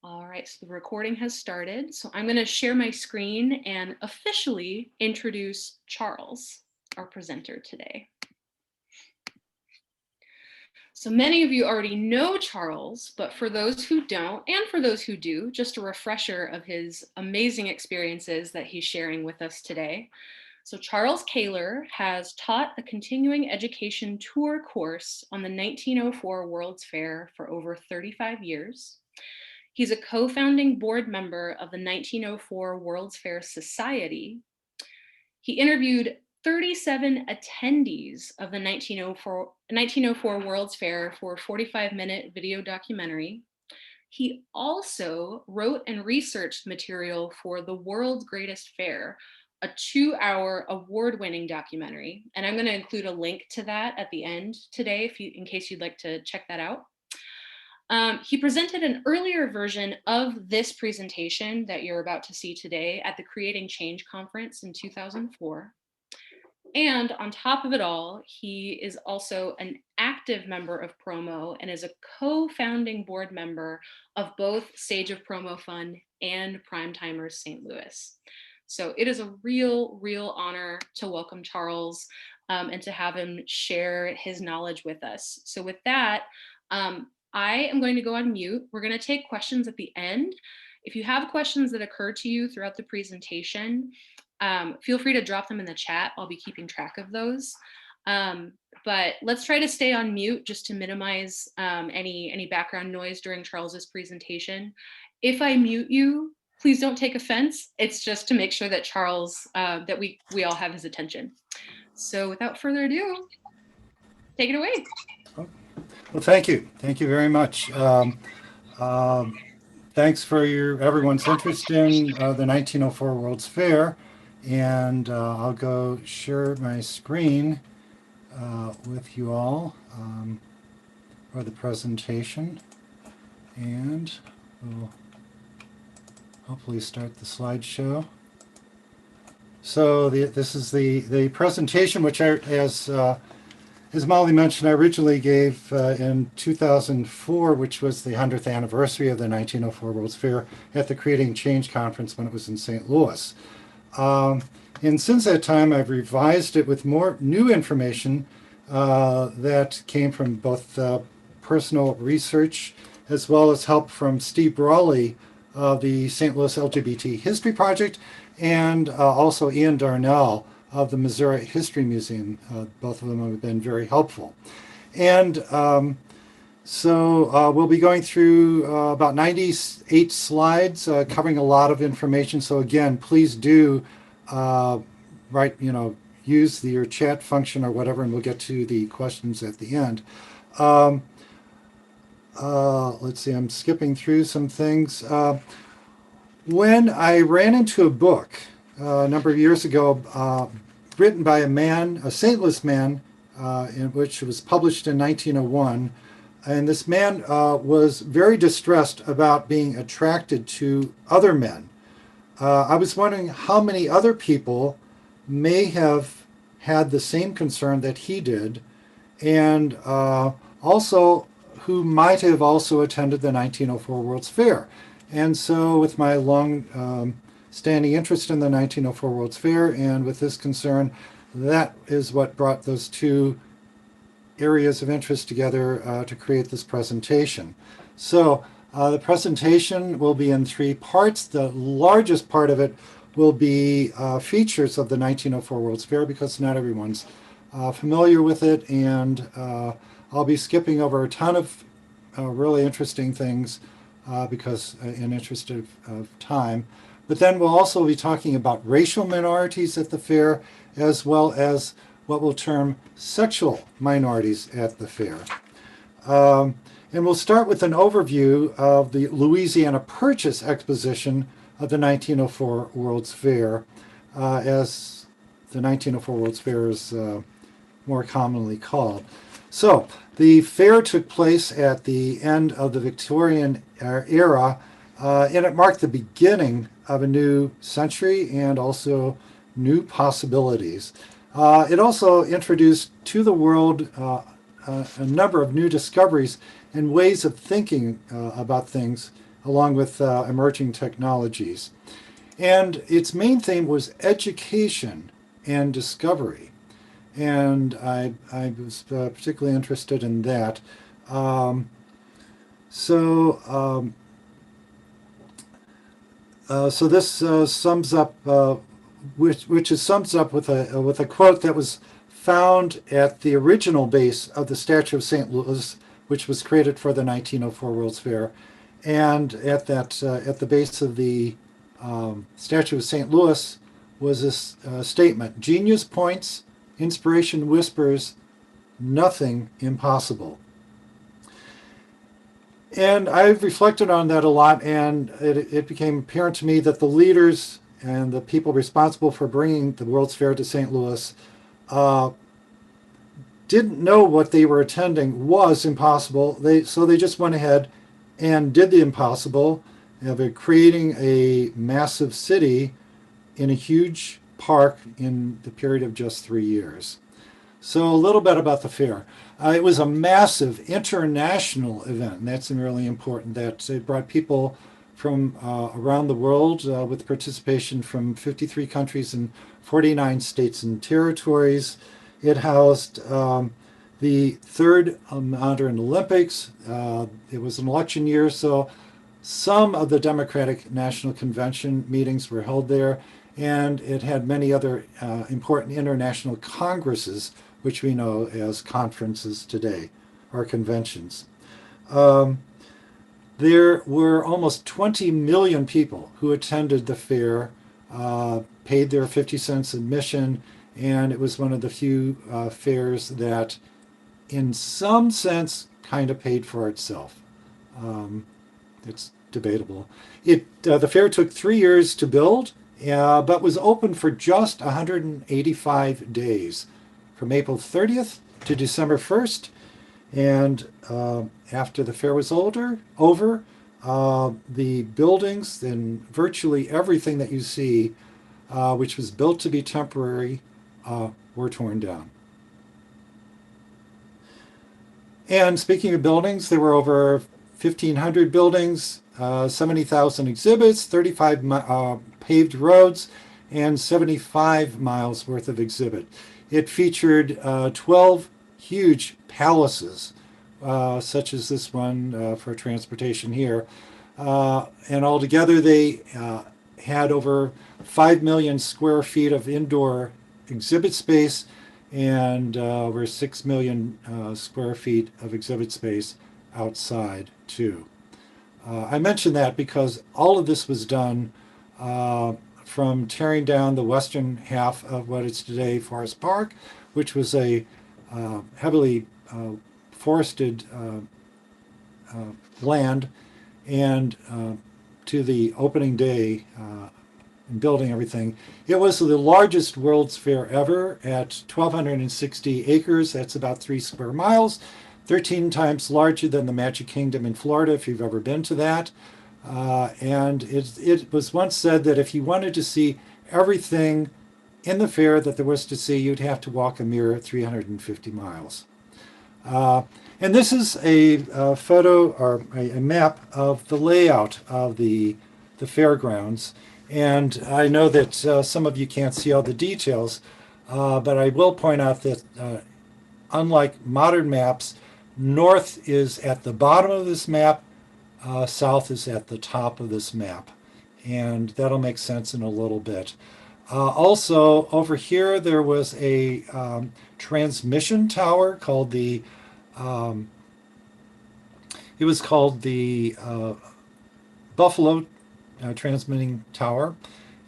All right, so the recording has started. So I'm going to share my screen and officially introduce Charles, our presenter today. So many of you already know Charles, but for those who don't, and for those who do, just a refresher of his amazing experiences that he's sharing with us today. So Charles Koehler has taught a continuing education tour course on the 1904 World's Fair for over 35 years. He's a co-founding board member of the 1904 World's Fair Society. He interviewed 37 attendees of the 1904 World's Fair for a 45-minute video documentary. He also wrote and researched material for The World's Greatest Fair, a 2-hour award-winning documentary. And I'm going to include a link to that at the end today, in case you'd like to check that out. He presented an earlier version of this presentation that you're about to see today at the Creating Change conference in 2004. And on top of it all, he is also an active member of Promo and is a co-founding board member of both Sage of Promo Fund and Primetimers St. Louis. So it is a real honor to welcome Charles and to have him share his knowledge with us. So with that, I am going to go on mute. We're going to take questions at the end. If you have questions that occur to you throughout the presentation, feel free to drop them in the chat. I'll be keeping track of those. But let's try to stay on mute just to minimize any background noise during Charles's presentation. If I mute you, please don't take offense. It's just to make sure that Charles, that we all have his attention. So without further ado, take it away. Well, thank you. Thank you very much. Thanks for everyone's interest in the 1904 World's Fair. And I'll go share my screen with you all for the presentation. And we'll hopefully start the slideshow. So this is the presentation, which as Molly mentioned, I originally gave in 2004, which was the 100th anniversary of the 1904 World's Fair at the Creating Change conference when it was in St. Louis. And since that time, I've revised it with more new information that came from both personal research as well as help from Steve Brawley of the St. Louis LGBT History Project and also Ian Darnell of the Missouri History Museum. Both of them have been very helpful. And so we'll be going through about 98 slides covering a lot of information. So again, please do use your chat function or whatever, and we'll get to the questions at the end. Let's see, I'm skipping through some things. When I ran into a book a number of years ago, written by a St. Louis man, in which it was published in 1901. And this man was very distressed about being attracted to other men. I was wondering how many other people may have had the same concern that he did, and also who might have also attended the 1904 World's Fair. And so with my long standing interest in the 1904 World's Fair and with this concern, that is what brought those two areas of interest together to create this presentation. So the presentation will be in 3 parts. The largest part of it will be features of the 1904 World's Fair, because not everyone's familiar with it, and I'll be skipping over a ton of really interesting things because in interest of time. But then we'll also be talking about racial minorities at the fair, as well as what we'll term sexual minorities at the fair. And we'll start with an overview of the Louisiana Purchase Exposition of the 1904 World's Fair, as the 1904 World's Fair is more commonly called. So the fair took place at the end of the Victorian era, and it marked the beginning of a new century and also new possibilities. It also introduced to the world a number of new discoveries and ways of thinking about things along with emerging technologies. And its main theme was education and discovery. And I was particularly interested in that. Um, so, um, so this sums up, which is sums up with a quote that was found at the original base of the Statue of St. Louis, which was created for the 1904 World's Fair, and at the base of the Statue of St. Louis was this statement: "Genius points, inspiration whispers, nothing impossible." And I've reflected on that a lot, and it became apparent to me that the leaders and the people responsible for bringing the World's Fair to St. Louis uh, didn't know what they were attending was impossible. So they just went ahead and did the impossible, of creating a massive city in a huge park in the period of just 3 years. So a little bit about the fair. It was a massive international event, and that's really important. That it brought people from around the world with participation from 53 countries and 49 states and territories. It housed the third modern Olympics. It was an election year, so some of the Democratic National Convention meetings were held there, and it had many other important international congresses, which we know as conferences today, or conventions. Um, there were almost 20 million people who attended the fair, paid their 50 cents admission, and it was one of the few fairs that, in some sense, kind of paid for itself. Um, it's debatable. The fair took 3 years to build, but was open for just 185 days, from April 30th to December 1st. And after the fair was over, the buildings and virtually everything that you see, which was built to be temporary, were torn down. And speaking of buildings, there were over 1,500 buildings, 70,000 exhibits, 35 paved roads, and 75 miles worth of exhibit. It featured 12 huge palaces, such as this one for transportation here. And altogether, they had over 5 million square feet of indoor exhibit space and over 6 million square feet of exhibit space outside, too. I mention that because all of this was done from tearing down the western half of what is today Forest Park, which was a heavily forested land, and to the opening day and building everything. It was the largest World's Fair ever at 1,260 acres. That's about 3 square miles, 13 times larger than the Magic Kingdom in Florida, if you've ever been to that. And it was once said that if you wanted to see everything in the fair that there was to see, you'd have to walk a mere 350 miles. And this is a photo or a map of the layout of the fairgrounds. And I know that some of you can't see all the details, but I will point out that unlike modern maps, north is at the bottom of this map, south is at the top of this map. And that'll make sense in a little bit. Also, over here, there was a transmission tower called it was called the Buffalo Transmitting Tower.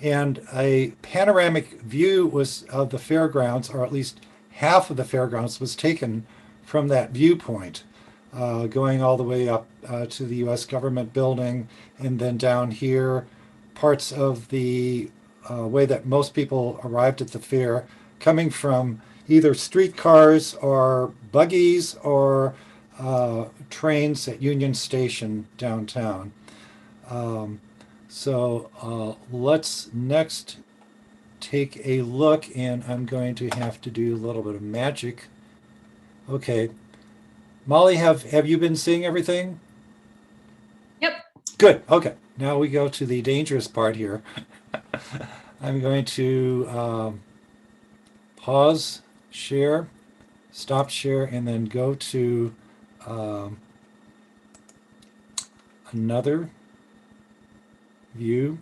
And a panoramic view was of the fairgrounds, or at least half of the fairgrounds was taken from that viewpoint, going all the way up to the U.S. government building, and then down here, parts of the way that most people arrived at the fair, coming from either streetcars or buggies or trains at Union Station downtown. So let's next take a look, and I'm going to have to do a little bit of magic. Okay. Molly, have you been seeing everything? Yep. Good. Okay. Now we go to the dangerous part here. I'm going to pause, share, stop share, and then go to um, another view.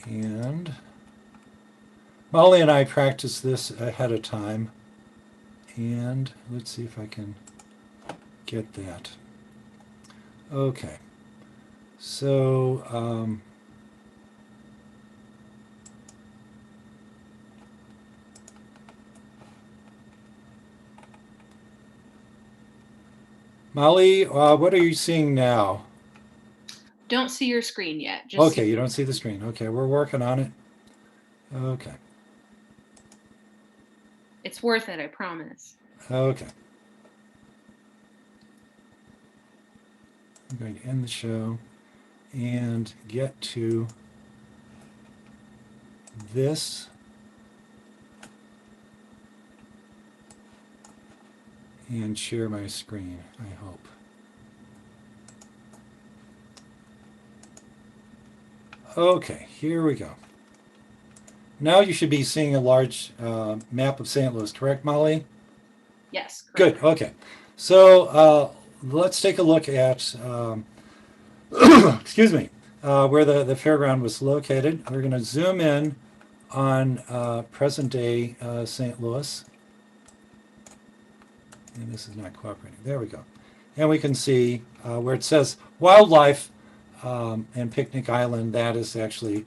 And Molly and I practiced this ahead of time. And let's see if I can get that. Okay. So Molly, what are you seeing now? Don't see your screen yet. Just Okay, you don't see the screen. Okay, we're working on it. Okay. It's worth it, I promise. Okay. I'm going to end the show and get to this. And share my screen, I hope. Okay, here we go. Now you should be seeing a large map of St. Louis, correct, Molly? Yes. Good, Correct. okay. So let's take a look at, excuse me, where the fairground was located. We're going to zoom in on present day St. Louis. And this is not cooperating. There we go. And we can see where it says wildlife and Picnic Island, that is actually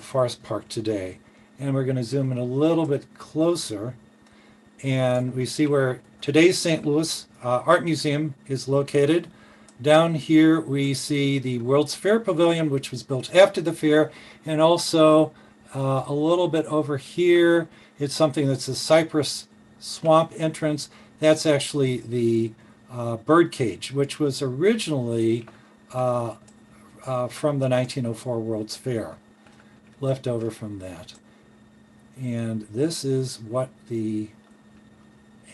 Forest Park today. And we're going to zoom in a little bit closer, and we see where today's St. Louis Art Museum is located. Down here we see the World's Fair Pavilion, which was built after the fair, and also a little bit over here, it's something that's a cypress swamp entrance. That's actually the bird cage, which was originally from the 1904 World's Fair, left over from that. And this is what an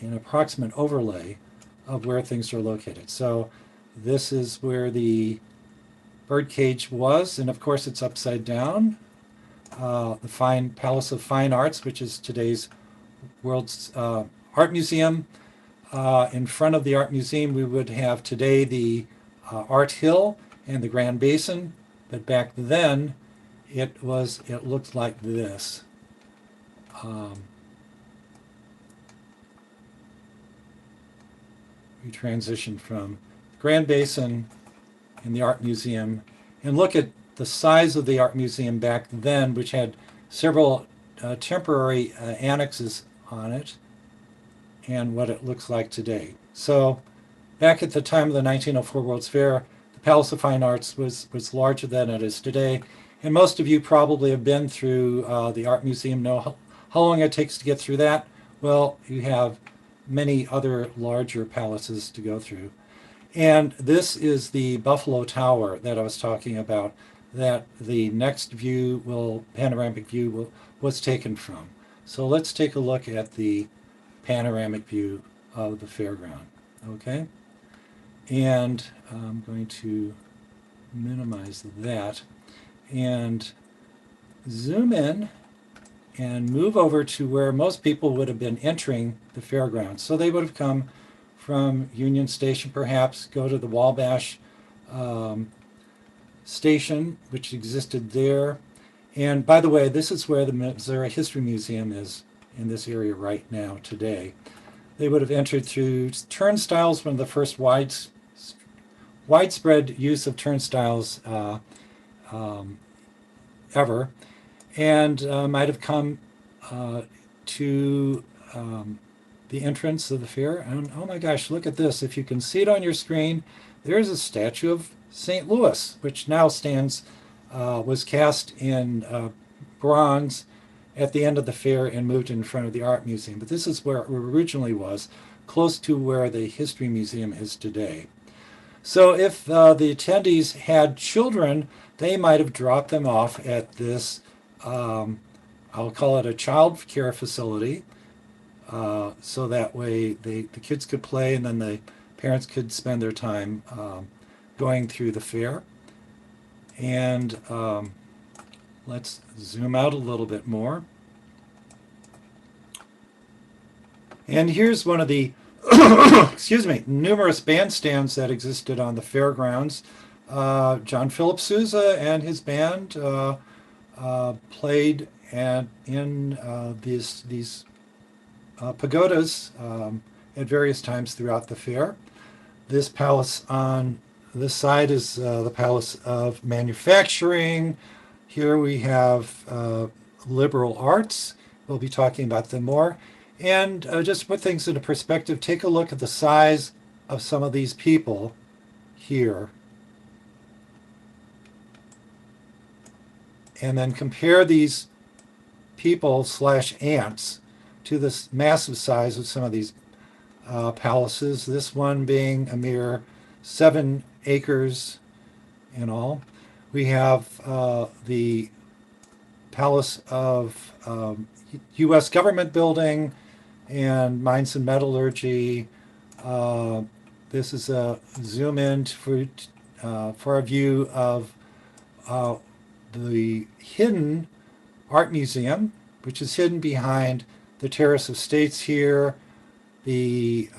approximate overlay of where things are located. So this is where the bird cage was, and of course it's upside down. The Fine Palace of Fine Arts, which is today's World's Art Museum. In front of the Art Museum, we would have today the Art Hill and the Grand Basin, but back then it looked like this. We transitioned from Grand Basin and the Art Museum, and look at the size of the Art Museum back then, which had several temporary annexes on it, and what it looks like today. So back at the time of the 1904 World's Fair, the Palace of Fine Arts was larger than it is today. And most of you probably have been through the Art Museum, know how long it takes to get through that. Well, you have many other larger palaces to go through. And this is the Buffalo Tower that I was talking about, that the next view panoramic view was taken from. So let's take a look at the panoramic view of the fairground, okay? And I'm going to minimize that and zoom in and move over to where most people would have been entering the fairground. So they would have come from Union Station, perhaps, go to the Wabash Station, which existed there. And by the way, this is where the Missouri History Museum is in this area right now today. They would have entered through turnstiles, one of the first widespread use of turnstiles ever, and might have come to the entrance of the fair. And oh my gosh, look at this. If you can see it on your screen, there's a statue of St. Louis, which now was cast in bronze at the end of the fair and moved in front of the Art Museum. But this is where it originally was, close to where the History Museum is today. So if the attendees had children, they might have dropped them off at this, I'll call it a child care facility, so that way the kids could play and then the parents could spend their time going through the fair. And let's zoom out a little bit more. And here's one of the excuse me, numerous bandstands that existed on the fairgrounds. John Philip Sousa and his band played in these pagodas at various times throughout the fair. This palace on this side is the Palace of Manufacturing. Here we have liberal arts. We'll be talking about them more. And just to put things into perspective, take a look at the size of some of these people here. And then compare these people slash ants to this massive size of some of these palaces. This one being a mere 7 acres in all. We have the Palace of U.S. Government Building and Mines and Metallurgy. This is a zoom in for a view of the hidden art museum, which is hidden behind the Terrace of States here. The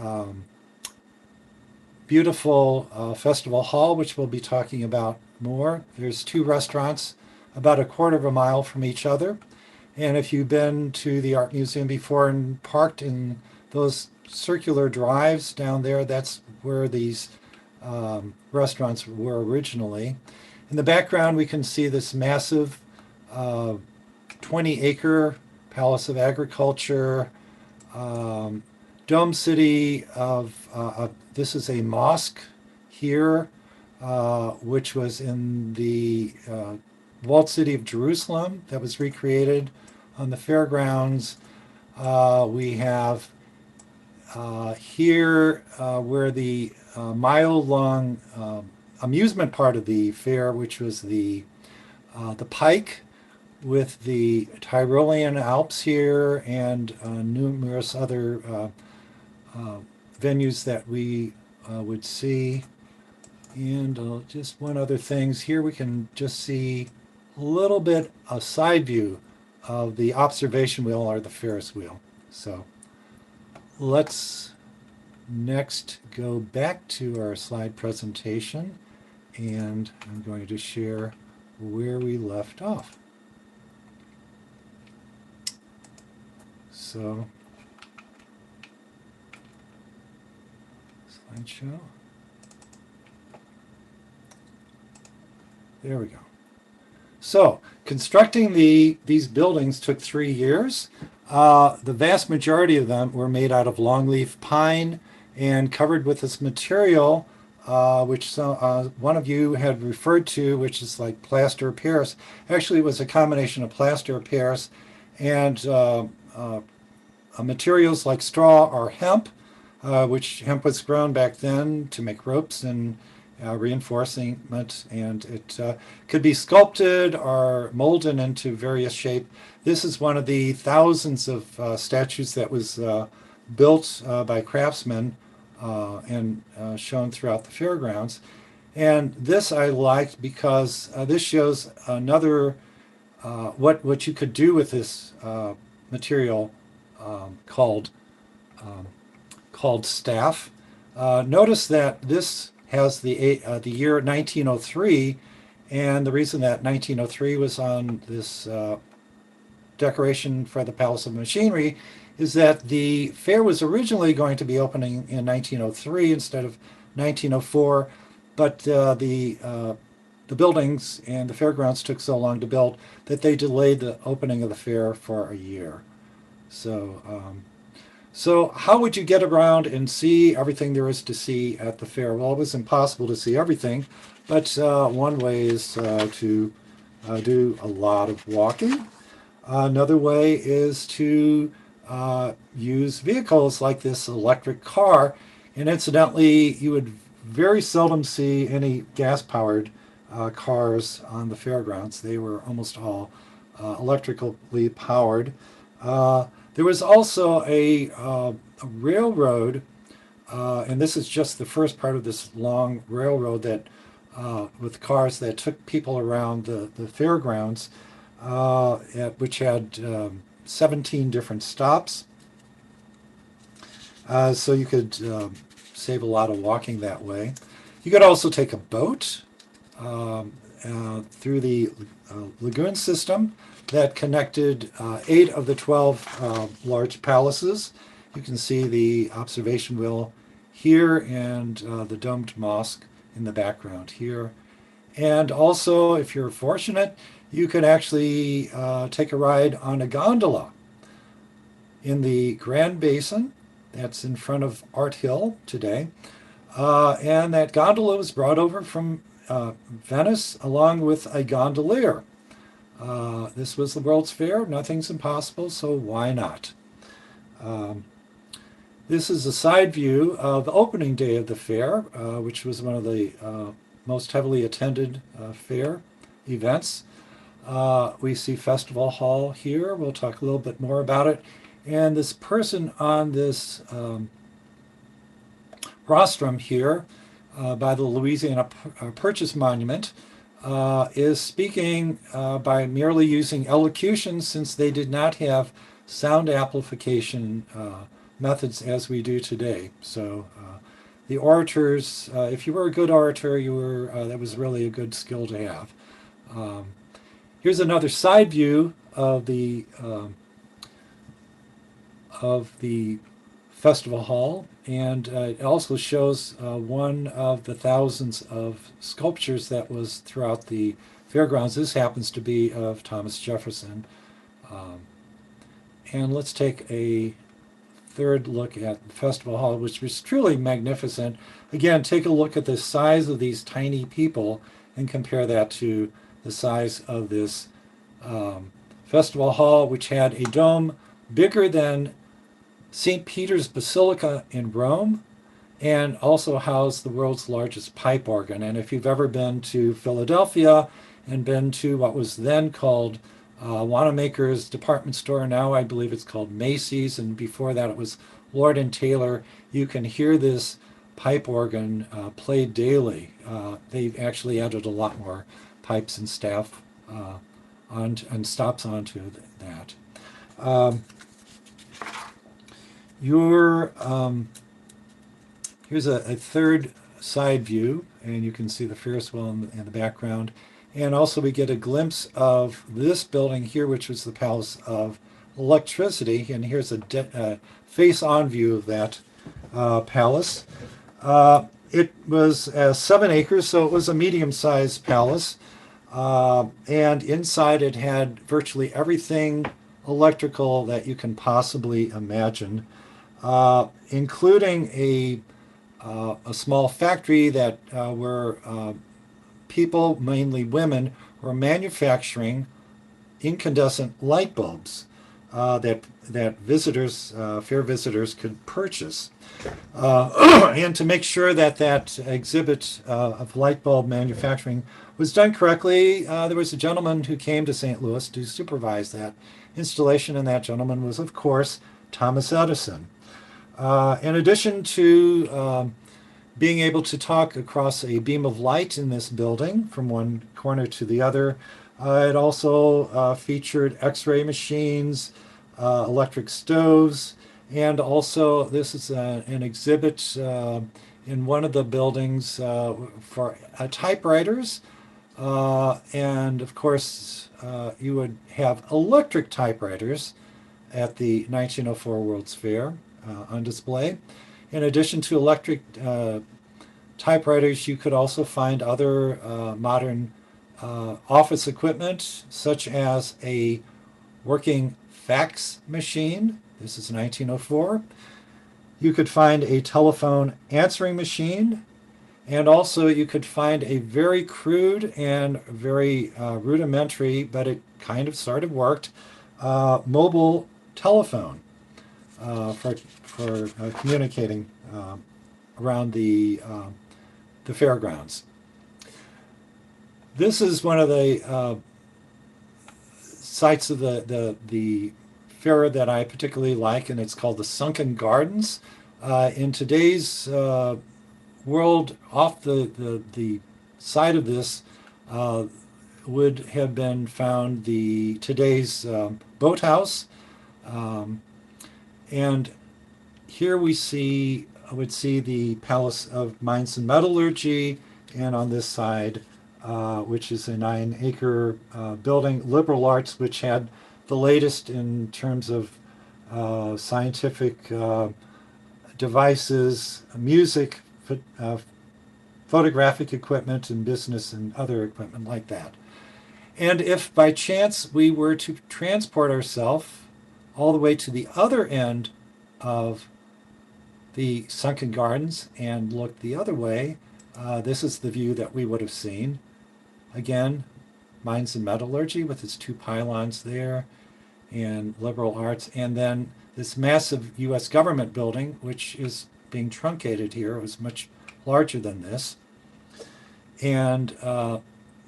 beautiful festival hall, which we'll be talking about more. There's 2 restaurants about a quarter of a mile from each other. And if you've been to the art museum before and parked in those circular drives down there, that's where these restaurants were originally. In the background, we can see this massive 20-acre Palace of Agriculture, Dome City of, this is a mosque here, which was in the walled city of Jerusalem that was recreated on the fairgrounds. We have here where the mile-long amusement part of the fair, which was the Pike with the Tyrolean Alps here and numerous other venues that we would see. And just one other things here, we can just see a little bit a side view of the observation wheel or the Ferris wheel. So let's next go back to our slide presentation, and I'm going to share where we left off. So, slideshow. There we go. So, constructing these buildings took 3 years. The vast majority of them were made out of longleaf pine and covered with this material, which one of you had referred to, which is like plaster of Paris. Actually, it was a combination of plaster of Paris and materials like straw or hemp, which hemp was grown back then to make ropes and reinforcement, and it could be sculpted or molded into various shape. This is one of the thousands of statues that was built by craftsmen and shown throughout the fairgrounds. And this I liked because this shows another what you could do with this material called staff. Notice that this has the year 1903, and the reason that 1903 was on this decoration for the Palace of Machinery is that the fair was originally going to be opening in 1903 instead of 1904, but the buildings and the fairgrounds took so long to build that they delayed the opening of the fair for a year. So how would you get around and see everything there is to see at the fair? Well, it was impossible to see everything, but one way is to do a lot of walking. Another way is to use vehicles like this electric car. And incidentally, you would very seldom see any gas-powered cars on the fairgrounds. They were almost all electrically powered. There was also a railroad, and this is just the first part of this long railroad that with cars that took people around the fairgrounds, which had 17 different stops. So you could save a lot of walking that way. You could also take a boat through the lagoon system that connected 8 of the 12 large palaces. You can see the observation wheel here and the domed mosque in the background here. And also, if you're fortunate, you could actually take a ride on a gondola in the Grand Basin. That's in front of Art Hill today. And that gondola was brought over from Venice along with a gondolier. This was the World's Fair. Nothing's impossible, so why not? This is a side view of the opening day of the fair, which was one of the most heavily attended fair events. We see Festival Hall here. We'll talk a little bit more about it. And this person on this rostrum here by the Louisiana Purchase Monument is speaking by merely using elocution, since they did not have sound amplification methods as we do today. So the orators, if you were a good orator, that was really a good skill to have. Here's another side view of the festival hall, and it also shows one of the thousands of sculptures that was throughout the fairgrounds. This happens to be of Thomas Jefferson. And let's take a third look at the festival hall, which was truly magnificent. Again, take a look at the size of these tiny people and compare that to the size of this festival hall, which had a dome bigger than St. Peter's Basilica in Rome, and also housed the world's largest pipe organ. And if you've ever been to Philadelphia and been to what was then called Wanamaker's department store, now I believe it's called Macy's, and before that it was Lord and Taylor, you can hear this pipe organ played daily. They've actually added a lot more pipes and staff and stops onto that. Here's a third side view, and you can see the Ferris wheel in the background. And also we get a glimpse of this building here, which was the Palace of Electricity. And here's a face-on view of that palace. It was 7 acres, so it was a medium-sized palace. And inside it had virtually everything electrical that you can possibly imagine, including a small factory that where people, mainly women, were manufacturing incandescent light bulbs that visitors, fair visitors, could purchase. And to make sure that that exhibit of light bulb manufacturing was done correctly, there was a gentleman who came to St. Louis to supervise that installation, and that gentleman was, of course, Thomas Edison. In addition to being able to talk across a beam of light in this building from one corner to the other, it also featured X-ray machines, electric stoves, and also this is an exhibit in one of the buildings for typewriters. And of course, you would have electric typewriters at the 1904 World's Fair on display. In addition to electric typewriters, you could also find other modern office equipment, such as a working fax machine. This is 1904. You could find a telephone answering machine, and also you could find a very crude and very rudimentary, but it kind of sort of worked, mobile telephone for communicating around the fairgrounds. This is one of the sites of the fair that I particularly like, and it's called the Sunken Gardens. In today's world, off the side of this uh, would have been found the today's boathouse, um, and here I would see the Palace of Mines and Metallurgy, and on this side, which is a 9-acre building, liberal arts, which had the latest in terms of scientific devices, music, photographic equipment, and business and other equipment like that. And if by chance we were to transport ourselves all the way to the other end of the Sunken Gardens and look the other way, this is the view that we would have seen. Again, Mines and Metallurgy with its 2 pylons there, and liberal arts, and then this massive U.S. government building, which is being truncated here. It was much larger than this. And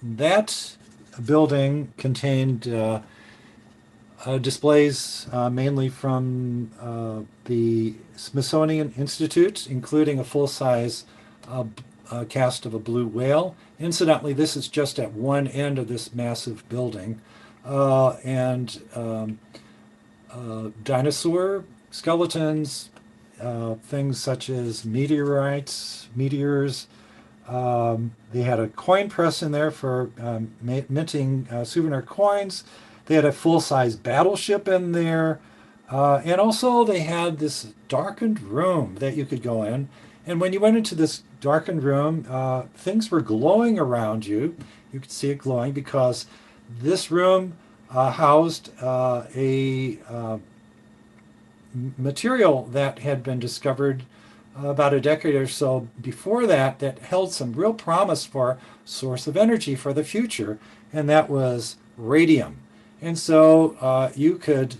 that building contained displays mainly from the Smithsonian Institute, including a full-size cast of a blue whale. Incidentally, this is just at one end of this massive building. And dinosaur skeletons, things such as meteors. They had a coin press in there for minting souvenir coins. They had a full-size battleship in there. And also they had this darkened room that you could go in. And when you went into this darkened room, things were glowing around you. You could see it glowing because this room housed a material that had been discovered about a decade or so before that held some real promise for source of energy for the future, and that was radium. And so you could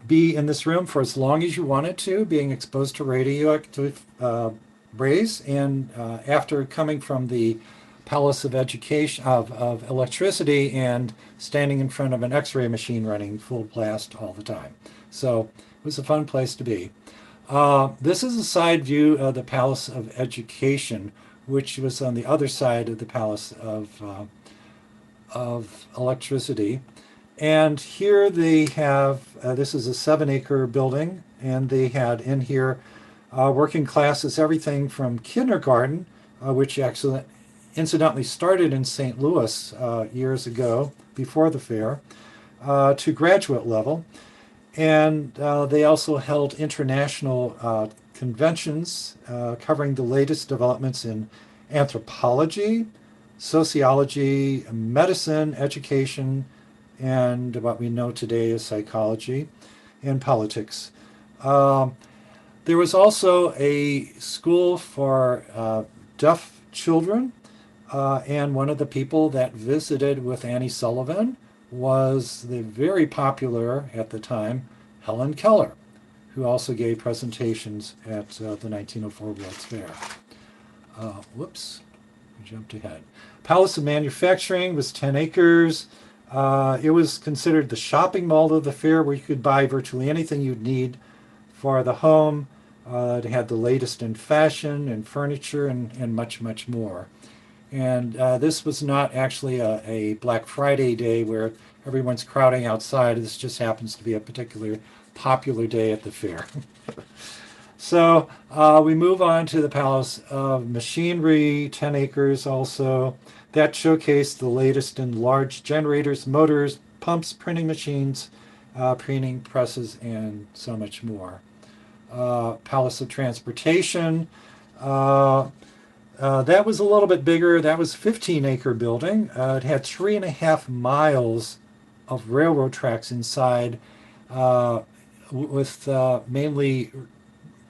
be in this room for as long as you wanted to, being exposed to radioactive rays, and after coming from the Palace of Education of Electricity and standing in front of an X-ray machine running full blast all the time. So it was a fun place to be. This is a side view of the Palace of Education, which was on the other side of the Palace of Electricity. And here they have, this is a 7-acre building, and they had in here working classes, everything from kindergarten, which actually incidentally started in St. Louis years ago, before the fair, to graduate level. And they also held international conventions covering the latest developments in anthropology, sociology, medicine, education, and what we know today as psychology and politics. There was also a school for deaf children, and one of the people that visited with Annie Sullivan was the very popular, at the time, Helen Keller, who also gave presentations at the 1904 World's Fair. Whoops, I jumped ahead. Palace of Manufacturing was 10 acres. It was considered the shopping mall of the fair, where you could buy virtually anything you'd need for the home. It had the latest in fashion and furniture and much, much more. And this was not actually a Black Friday day where everyone's crowding outside. This just happens to be a particularly popular day at the fair. So we move on to the Palace of Machinery, 10 acres also. That showcased the latest in large generators, motors, pumps, printing machines, printing presses, and so much more. Palace of Transportation. That was a little bit bigger. That was a 15-acre building. It had 3.5 miles of railroad tracks inside, with mainly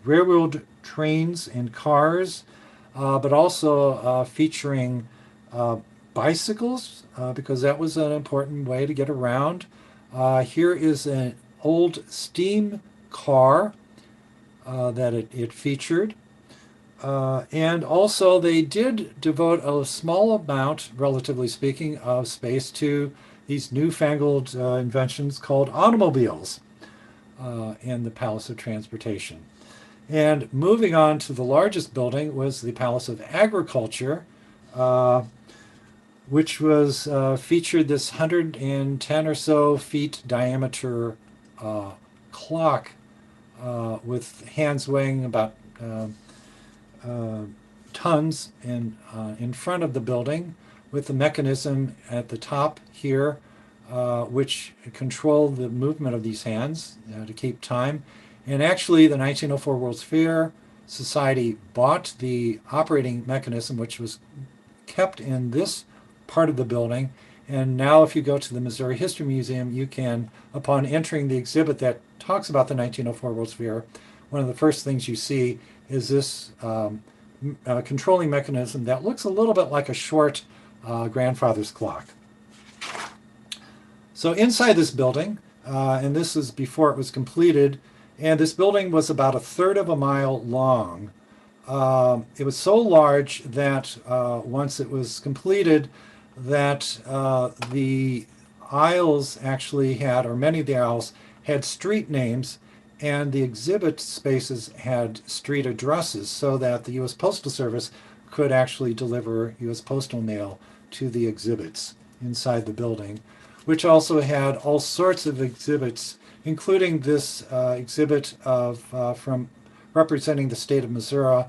railroad trains and cars, but also featuring bicycles, because that was an important way to get around. Here is an old steam car that it featured. And also they did devote a small amount, relatively speaking, of space to these newfangled inventions called automobiles in the Palace of Transportation. And moving on to the largest building was the Palace of Agriculture, uh, which was featured this 110 or so feet diameter clock with hands weighing about uh, tons in front of the building, with the mechanism at the top here, which controlled the movement of these hands to keep time. And actually, the 1904 World's Fair Society bought the operating mechanism, which was kept in this part of the building. And now, if you go to the Missouri History Museum, you can, upon entering the exhibit that talks about the 1904 World's Fair, one of the first things you see is this controlling mechanism that looks a little bit like a short grandfather's clock. So inside this building, and this is before it was completed, and this building was about 1/3 of a mile long. It was so large that once it was completed, that the aisles actually had, or many of the aisles had street names, and the exhibit spaces had street addresses, so that the U.S. Postal Service could actually deliver U.S. postal mail to the exhibits inside the building, which also had all sorts of exhibits, including this exhibit of from representing the state of Missouri,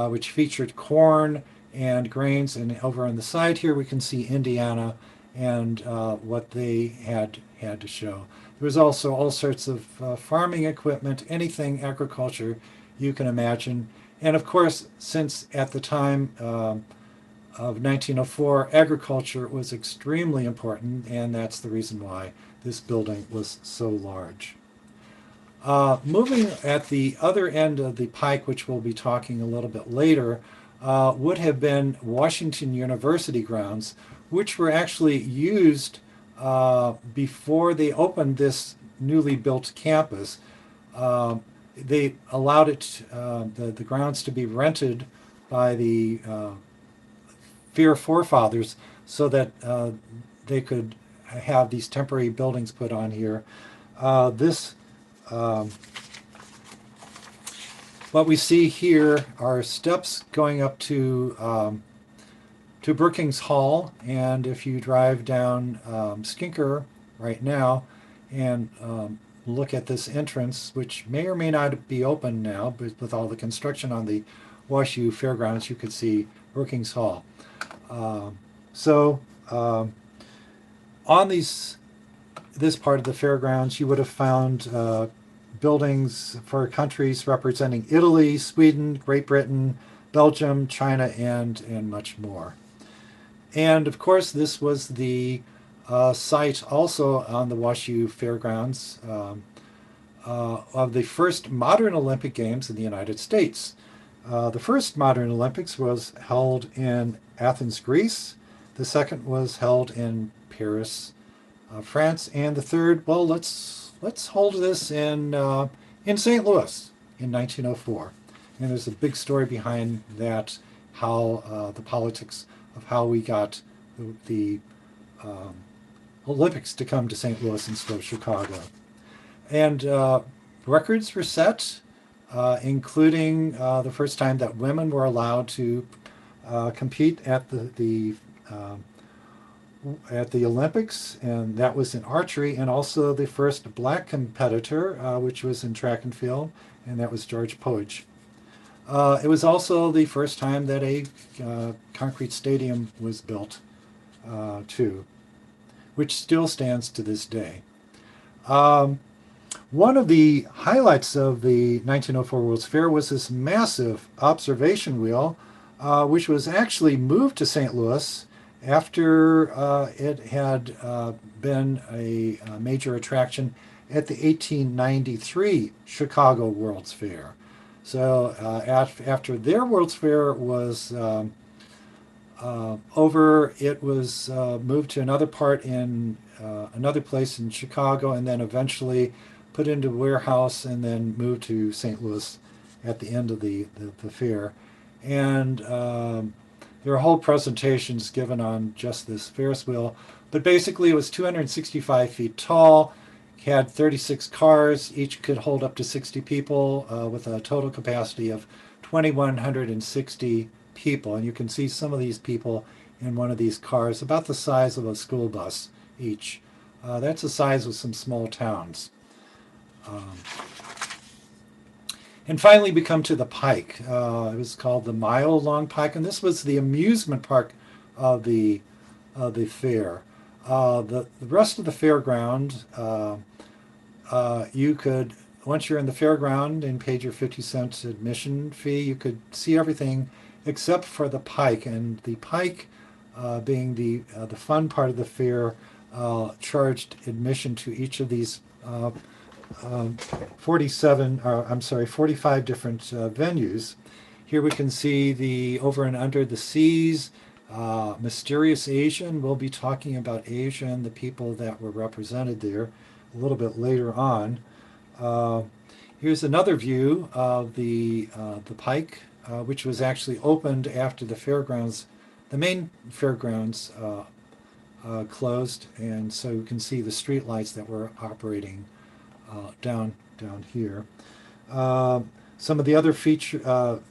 which featured corn and grains. And over on the side here, we can see Indiana and what they had to show. There was also all sorts of farming equipment, anything agriculture you can imagine. And of course, since at the time of 1904, agriculture was extremely important, and that's the reason why this building was so large. Moving at the other end of the pike, which we'll be talking a little bit later, would have been Washington University grounds, which were actually used before they opened this newly built campus. They allowed it, the grounds to be rented by the Fair forefathers so that they could have these temporary buildings put on here. This what we see here are steps going up to Brookings Hall, and if you drive down Skinker right now and look at this entrance, which may or may not be open now, but with all the construction on the WashU Fairgrounds, you could see Brookings Hall. On this part of the fairgrounds, you would have found buildings for countries representing Italy, Sweden, Great Britain, Belgium, China, and much more. And of course, this was the site also on the WashU Fairgrounds of the first modern Olympic Games in the United States. The first modern Olympics was held in Athens, Greece. The second was held in Paris, France, and the third, well, let's hold this in St. Louis in 1904. And there's a big story behind that, how the politics of how we got the Olympics to come to St. Louis instead of Chicago. And records were set, including the first time that women were allowed to compete at the Olympics, and that was in archery, and also the first black competitor, which was in track and field, and that was George Poage. It was also the first time that a concrete stadium was built, too, which still stands to this day. One of the highlights of the 1904 World's Fair was this massive observation wheel, which was actually moved to St. Louis after it had been a major attraction at the 1893 Chicago World's Fair. So after their World's Fair was over, it was moved to another part in another place in Chicago, and then eventually put into a warehouse, and then moved to St. Louis at the end of the fair. And There are whole presentations given on just this Ferris wheel, but basically it was 265 feet tall, had 36 cars, each could hold up to 60 people with a total capacity of 2,160 people. And you can see some of these people in one of these cars, about the size of a school bus each. That's the size of some small towns. Um, and finally, we come to the Pike. It was called the Mile Long Pike, and this was the amusement park of the fair. The rest of the fairground, you could, once you're in the fairground and paid your 50 cents admission fee, you could see everything except for the Pike. And the Pike, being the fun part of the fair, charged admission to each of these 45 different venues. Here we can see the Over and Under the Seas, Mysterious Asian. We'll be talking about Asia and the people that were represented there a little bit later on. Uh, Here's another view of the Pike, which was actually opened after the main fairgrounds closed, and so you can see the street lights that were operating down here. Some of the other venues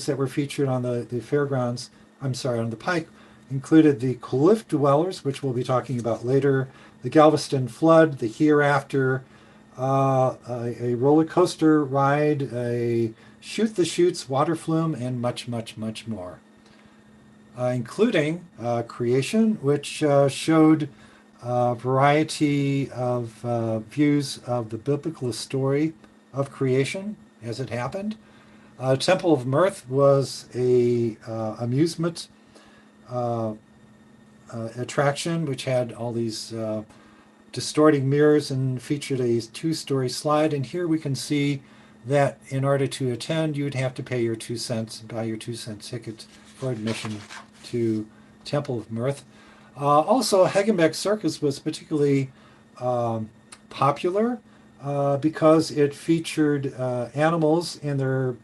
that were featured on the fairgrounds, on the Pike, included the Cliff Dwellers, which we'll be talking about later, the Galveston Flood, the Hereafter, a roller coaster ride, a Shoot the Chutes water flume, and much, much, much more. Including Creation, which showed a variety of views of the biblical story of creation as it happened. Temple of Mirth was a amusement attraction which had all these distorting mirrors and featured a two-story slide. And here we can see that in order to attend, you would have to pay your 2 cents, buy your 2-cent ticket for admission to Temple of Mirth. Also, Hagenbeck Circus was particularly popular because it featured animals in their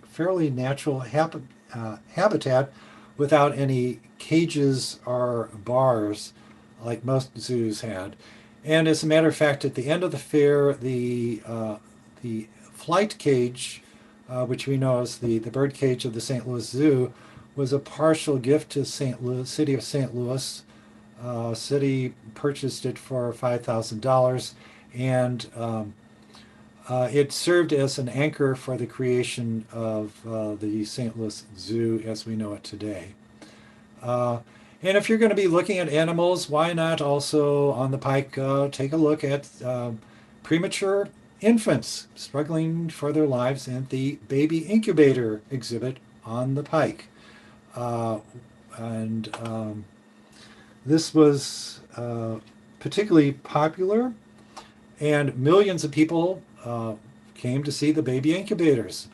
fairly natural habitat without any cages or bars like most zoos had. And as a matter of fact, at the end of the fair, the flight cage, which we know as the bird cage of the St. Louis Zoo, was a partial gift to city of St. Louis. City purchased it for $5,000, and it served as an anchor for the creation of the St. Louis Zoo as we know it today. And if you're going to be looking at animals, why not also on the Pike take a look at premature infants struggling for their lives and the baby incubator exhibit on the Pike. And this was particularly popular, and millions of people came to see the baby incubators.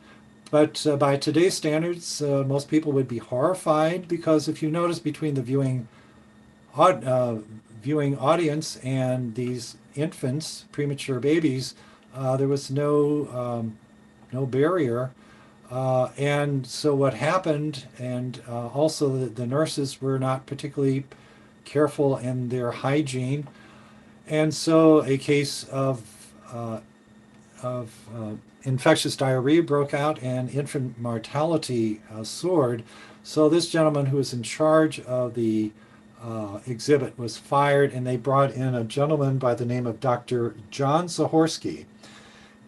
But by today's standards, most people would be horrified, because if you notice between the viewing audience and these infants, premature babies, there was no barrier. And so what happened, and also the nurses were not particularly careful in their hygiene, and so a case of infectious diarrhea broke out and infant mortality soared. So this gentleman who was in charge of the exhibit was fired, and they brought in a gentleman by the name of Dr. John Zahorsky.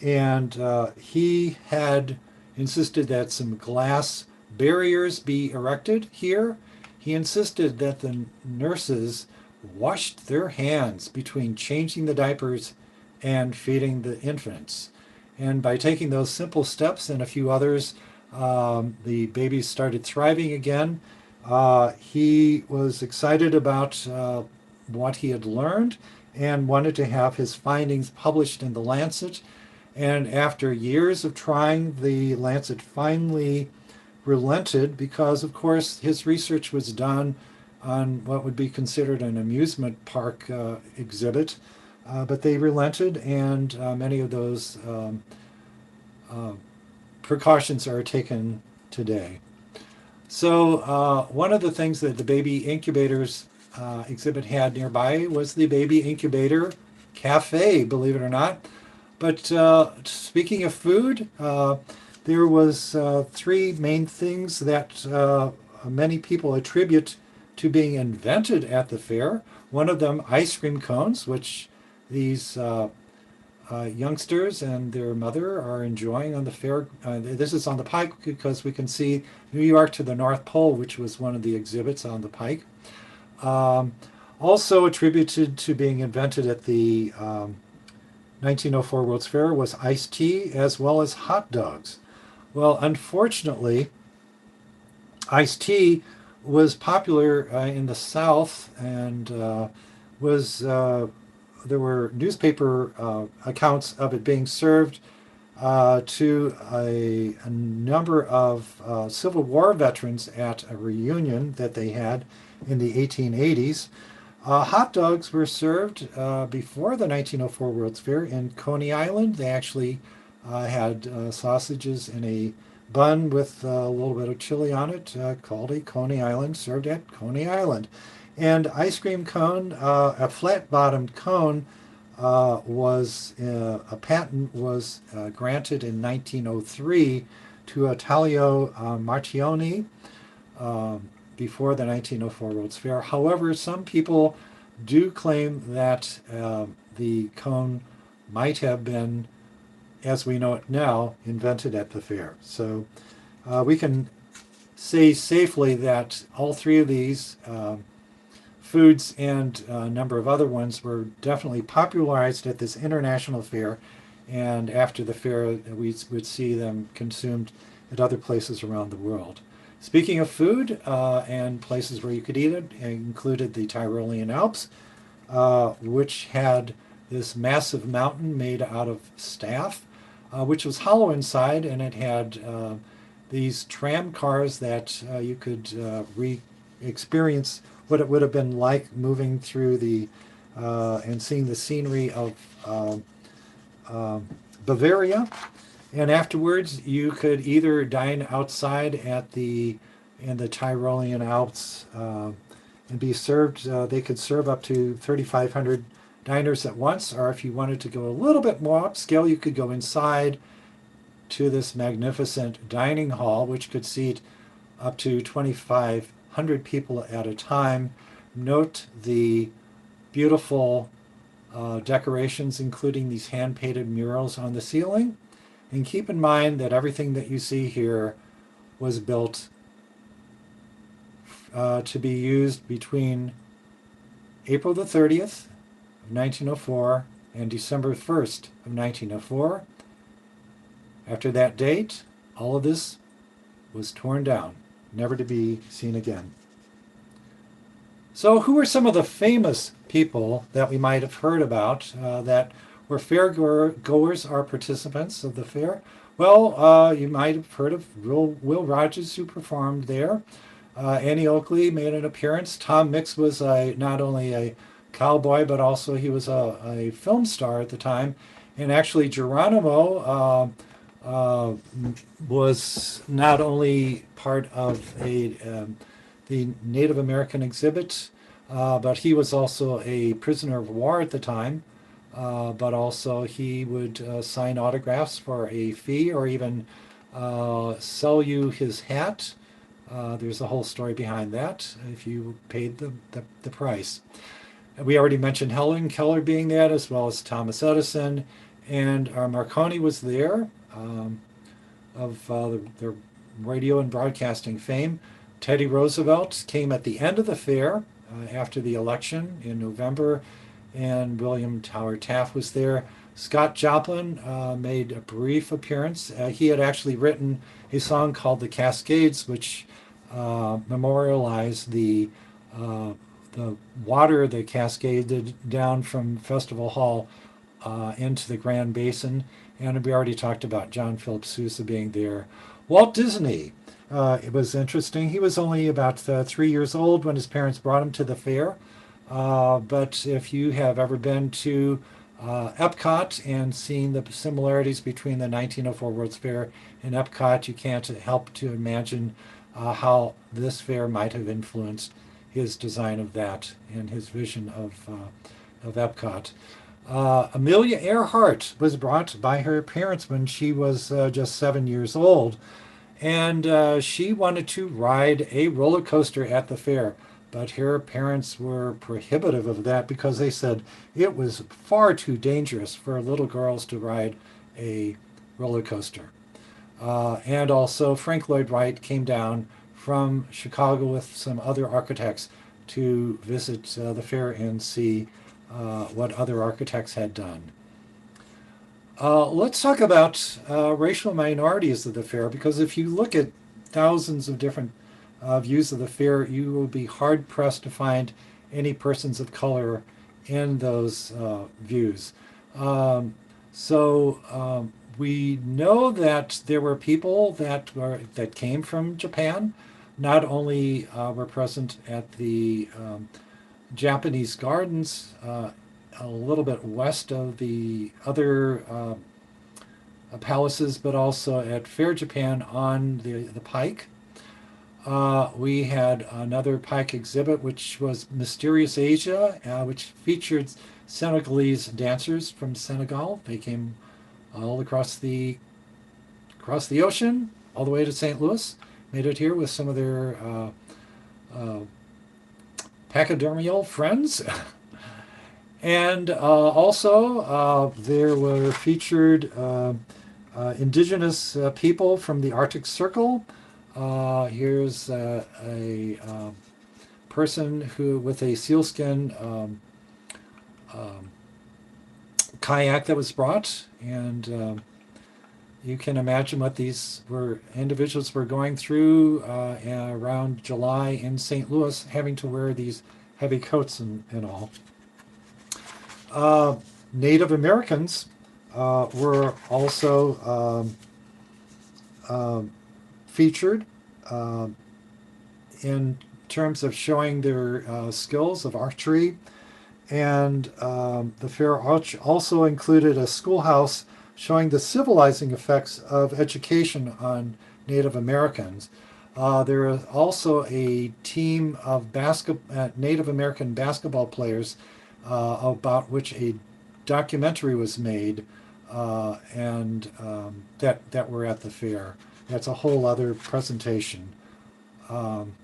And he had insisted that some glass barriers be erected here. He insisted that the nurses washed their hands between changing the diapers and feeding the infants. And by taking those simple steps and a few others, the babies started thriving again. He was excited about what he had learned and wanted to have his findings published in the Lancet. And after years of trying, the Lancet finally relented, because, of course, his research was done on what would be considered an amusement park exhibit. But they relented, and many of those precautions are taken today. So one of the things that the baby incubators exhibit had nearby was the baby incubator cafe, believe it or not. But speaking of food, there was three main things that many people attribute to being invented at the fair. One of them, ice cream cones, which these youngsters and their mother are enjoying on the fair. This is on the Pike because we can see New York to the North Pole, which was one of the exhibits on the Pike. Um, Also attributed to being invented at the 1904 World's Fair was iced tea as well as hot dogs. Well, unfortunately, iced tea was popular in the South and was there were newspaper accounts of it being served to a number of Civil War veterans at a reunion that they had in the 1880s. Hot dogs were served before the 1904 World's Fair in Coney Island. They actually had sausages in a bun with a little bit of chili on it, called a Coney Island, served at Coney Island. And ice cream cone, a flat-bottomed cone, was a patent was granted in 1903 to Italio Martioni before the 1904 World's Fair. However, some people do claim that the cone might have been, as we know it now, invented at the fair. So we can say safely that all three of these foods and a number of other ones were definitely popularized at this international fair. And after the fair, we would see them consumed at other places around the world. Speaking of food and places where you could eat it, included the Tyrolean Alps, which had this massive mountain made out of staff, which was hollow inside, and it had these tram cars that you could experience what it would have been like moving through the and seeing the scenery of Bavaria. And afterwards, you could either dine outside at the in the Tyrolean Alps and be served. They could serve up to 3,500 diners at once, or if you wanted to go a little bit more upscale, you could go inside to this magnificent dining hall, which could seat up to 2,500 people at a time. Note the beautiful decorations, including these hand-painted murals on the ceiling. And keep in mind that everything that you see here was built to be used between April the 30th of 1904 and December 1st of 1904. After that date, all of this was torn down, never to be seen again. So who are some of the famous people that we might have heard about that were fair goers or participants of the fair? Well, you might have heard of Will Rogers, who performed there. Annie Oakley made an appearance. Tom Mix was not only a cowboy, but also he was a film star at the time. And actually, Geronimo was not only part of the Native American exhibit, but he was also a prisoner of war at the time. But also he would sign autographs for a fee or even sell you his hat. There's a whole story behind that if you paid the price. We already mentioned Helen Keller being there, as well as Thomas Edison, and Marconi was there of their radio and broadcasting fame. Teddy Roosevelt came at the end of the fair after the election in November, and William Howard Taft was there. Scott Joplin made a brief appearance. He had actually written a song called "The Cascades," which memorialized the water that cascaded down from Festival Hall into the Grand Basin. And we already talked about John Philip Sousa being there. Walt Disney. It was interesting. He was only about 3 years old when his parents brought him to the fair. But if you have ever been to Epcot and seen the similarities between the 1904 World's Fair and Epcot, you can't help to imagine how this fair might have influenced his design of that and his vision of Epcot. Amelia Earhart was brought by her parents when she was just 7 years old, and she wanted to ride a roller coaster at the fair. But her parents were prohibitive of that because they said it was far too dangerous for little girls to ride a roller coaster. And also, Frank Lloyd Wright came down from Chicago with some other architects to visit the fair and see what other architects had done. Let's talk about racial minorities of the fair, because if you look at thousands of different views of the fair, you will be hard pressed to find any persons of color in those views. Um, so we know that there were people that came from Japan. Not only were present at the Japanese gardens a little bit west of the other palaces, but also at Fair Japan on the Pike. We had another Pike exhibit, which was Mysterious Asia, which featured Senegalese dancers from Senegal. They came all across the ocean, all the way to St. Louis, made it here with some of their uh, pachydermal friends. And also, there were featured indigenous people from the Arctic Circle. Here's a person who with a sealskin um, kayak that was brought, and you can imagine what these were individuals were going through around July in St. Louis, having to wear these heavy coats and all. Uh, Native Americans were also featured um, in terms of showing their skills of archery. And the fair also included a schoolhouse showing the civilizing effects of education on Native Americans. There is also a team of Native American basketball players about which a documentary was made, and that were at the fair. That's a whole other presentation. Um,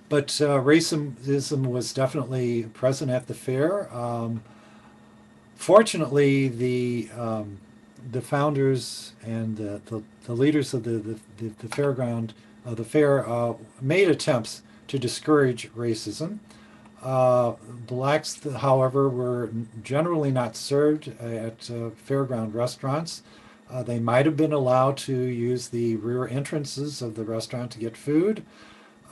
but racism was definitely present at the fair. Fortunately, the founders and the leaders of the fairground, the fair, made attempts to discourage racism. Blacks, however, were generally not served at fairground restaurants. They might have been allowed to use the rear entrances of the restaurant to get food.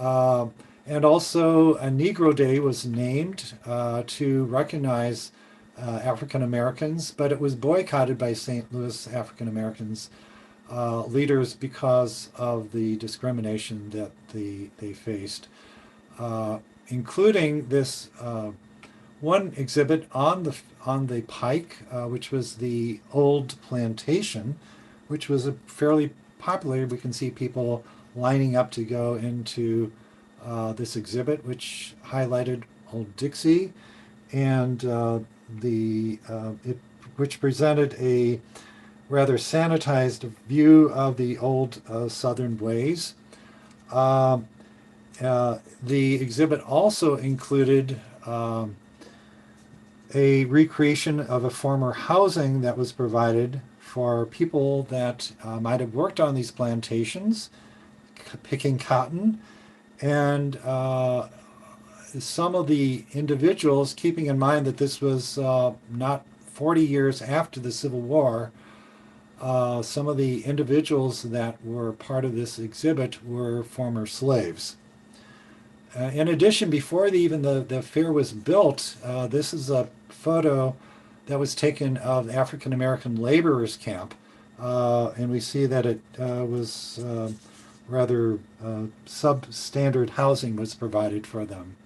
Uh, and also, a Negro Day was named to recognize African Americans, but it was boycotted by St. Louis African Americans leaders because of the discrimination that they faced. Including this one exhibit on the Pike, which was the old plantation, which was a fairly popular. We can see people lining up to go into this exhibit, which highlighted Old Dixie, and which presented a rather sanitized view of the old Southern ways. Um, the exhibit also included a recreation of a former housing that was provided for people that might have worked on these plantations, picking cotton, and some of the individuals, keeping in mind that this was not 40 years after the Civil War, some of the individuals that were part of this exhibit were former slaves. In addition, before the fair was built, this is a photo that was taken of the African American laborers camp, and we see that it was rather substandard housing was provided for them.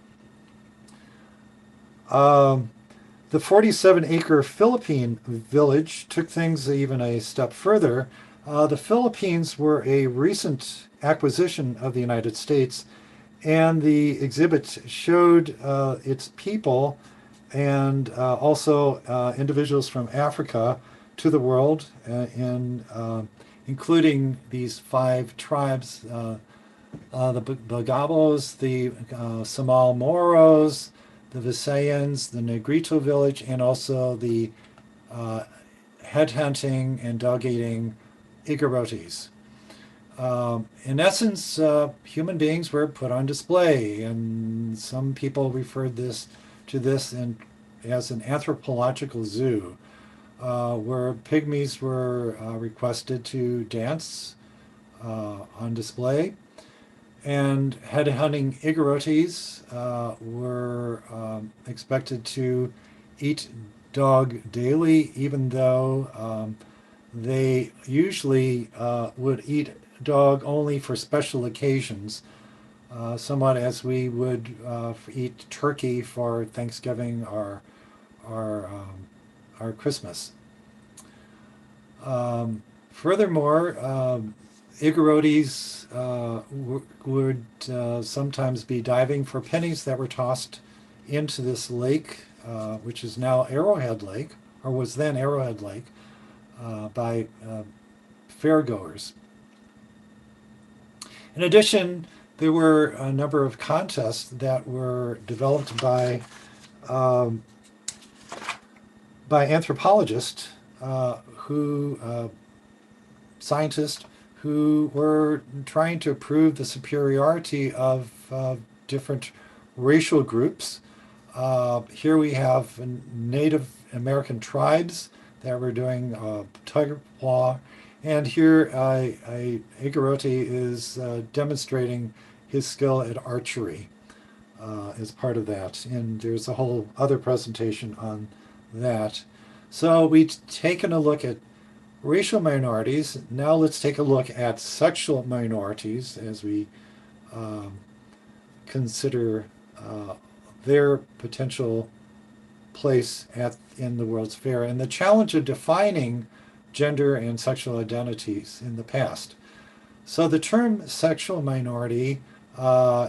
Um, the 47-acre Philippine village took things even a step further. The Philippines were a recent acquisition of the United States, and the exhibit showed its people and also individuals from Africa to the world, including these 5 tribes, the Bagabos, the Samal Moros, the Visayans, the Negrito village, and also the headhunting and dog-eating Igorotis. In essence, human beings were put on display, and some people referred to this as an anthropological zoo, where pygmies were requested to dance on display, and head-hunting Igorotis were expected to eat dog daily, even though they usually would eat dog only for special occasions, somewhat as we would eat turkey for Thanksgiving or Christmas. Furthermore, Igorotis would sometimes be diving for pennies that were tossed into this lake, which is now Arrowhead Lake, or was then Arrowhead Lake, by fairgoers. In addition, there were a number of contests that were developed by anthropologists, scientists who were trying to prove the superiority of different racial groups. Here we have Native American tribes that were doing tug of war, and here a Igoroti is demonstrating his skill at archery as part of that, and there's a whole other presentation on that. So we've taken a look at racial minorities. Now let's take a look at sexual minorities as we consider their potential place in the World's Fair and the challenge of defining gender and sexual identities in the past. So the term sexual minority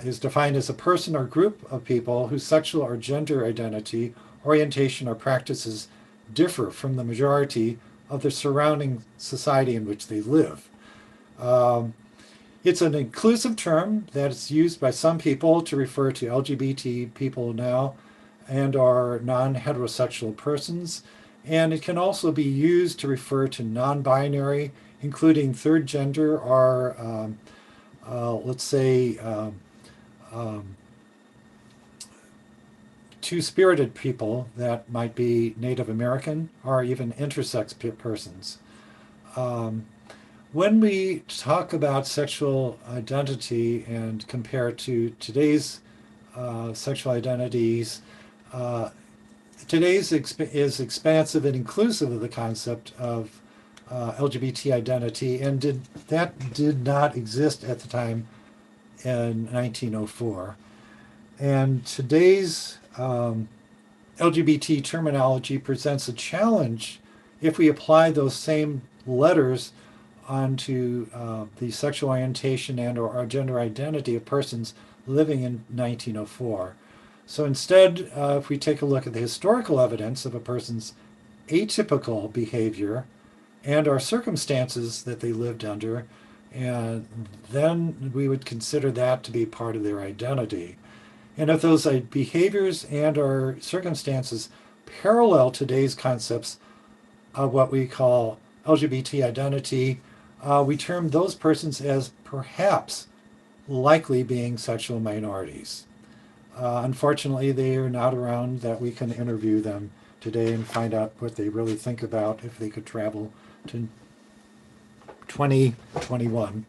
is defined as a person or group of people whose sexual or gender identity, orientation, or practices differ from the majority of the surrounding society in which they live. It's an inclusive term that is used by some people to refer to LGBT people now and are non-heterosexual persons, and it can also be used to refer to non-binary, including third gender or let's say two-spirited people that might be Native American or even intersex persons. When we talk about sexual identity and compare it to today's sexual identities, today's is expansive and inclusive of the concept of LGBT identity, and did not exist at the time in 1904. And today's LGBT terminology presents a challenge if we apply those same letters onto the sexual orientation and or gender identity of persons living in 1904. So instead, if we take a look at the historical evidence of a person's atypical behavior and our circumstances that they lived under, and then we would consider that to be part of their identity. And if those behaviors and our circumstances parallel today's concepts of what we call LGBT identity, we term those persons as perhaps likely being sexual minorities. Unfortunately, they are not around that we can interview them today and find out what they really think about if they could travel to 2021.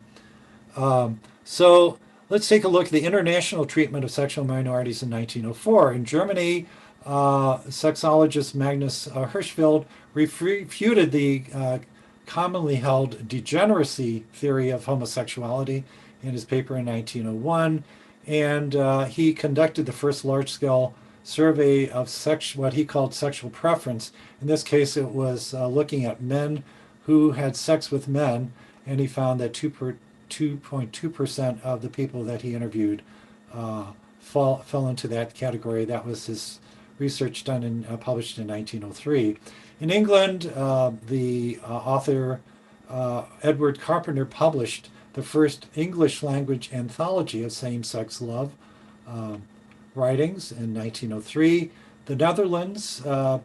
So let's take a look at the international treatment of sexual minorities in 1904. In Germany, sexologist Magnus Hirschfeld refuted the commonly held degeneracy theory of homosexuality in his paper in 1901, and he conducted the first large-scale survey of what he called sexual preference. In this case, it was looking at men who had sex with men, and he found that 2.2% of the people that he interviewed fell into that category. That was his research done and published in 1903. In England, the author Edward Carpenter published the first English language anthology of same-sex love writings in 1903. The Netherlands, a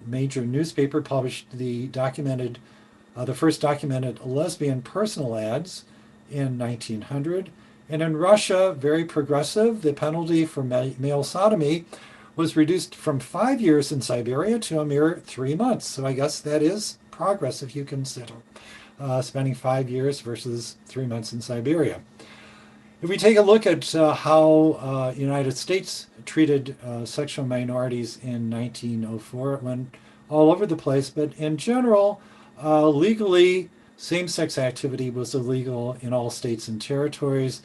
major newspaper, published the first documented lesbian personal ads in 1900. And in Russia, very progressive, the penalty for male sodomy was reduced from 5 years in Siberia to a mere 3 months. So I guess that is progress if you consider spending 5 years versus 3 months in Siberia. If we take a look at how United States treated sexual minorities in 1904, it went all over the place, but in general, legally, same-sex activity was illegal in all states and territories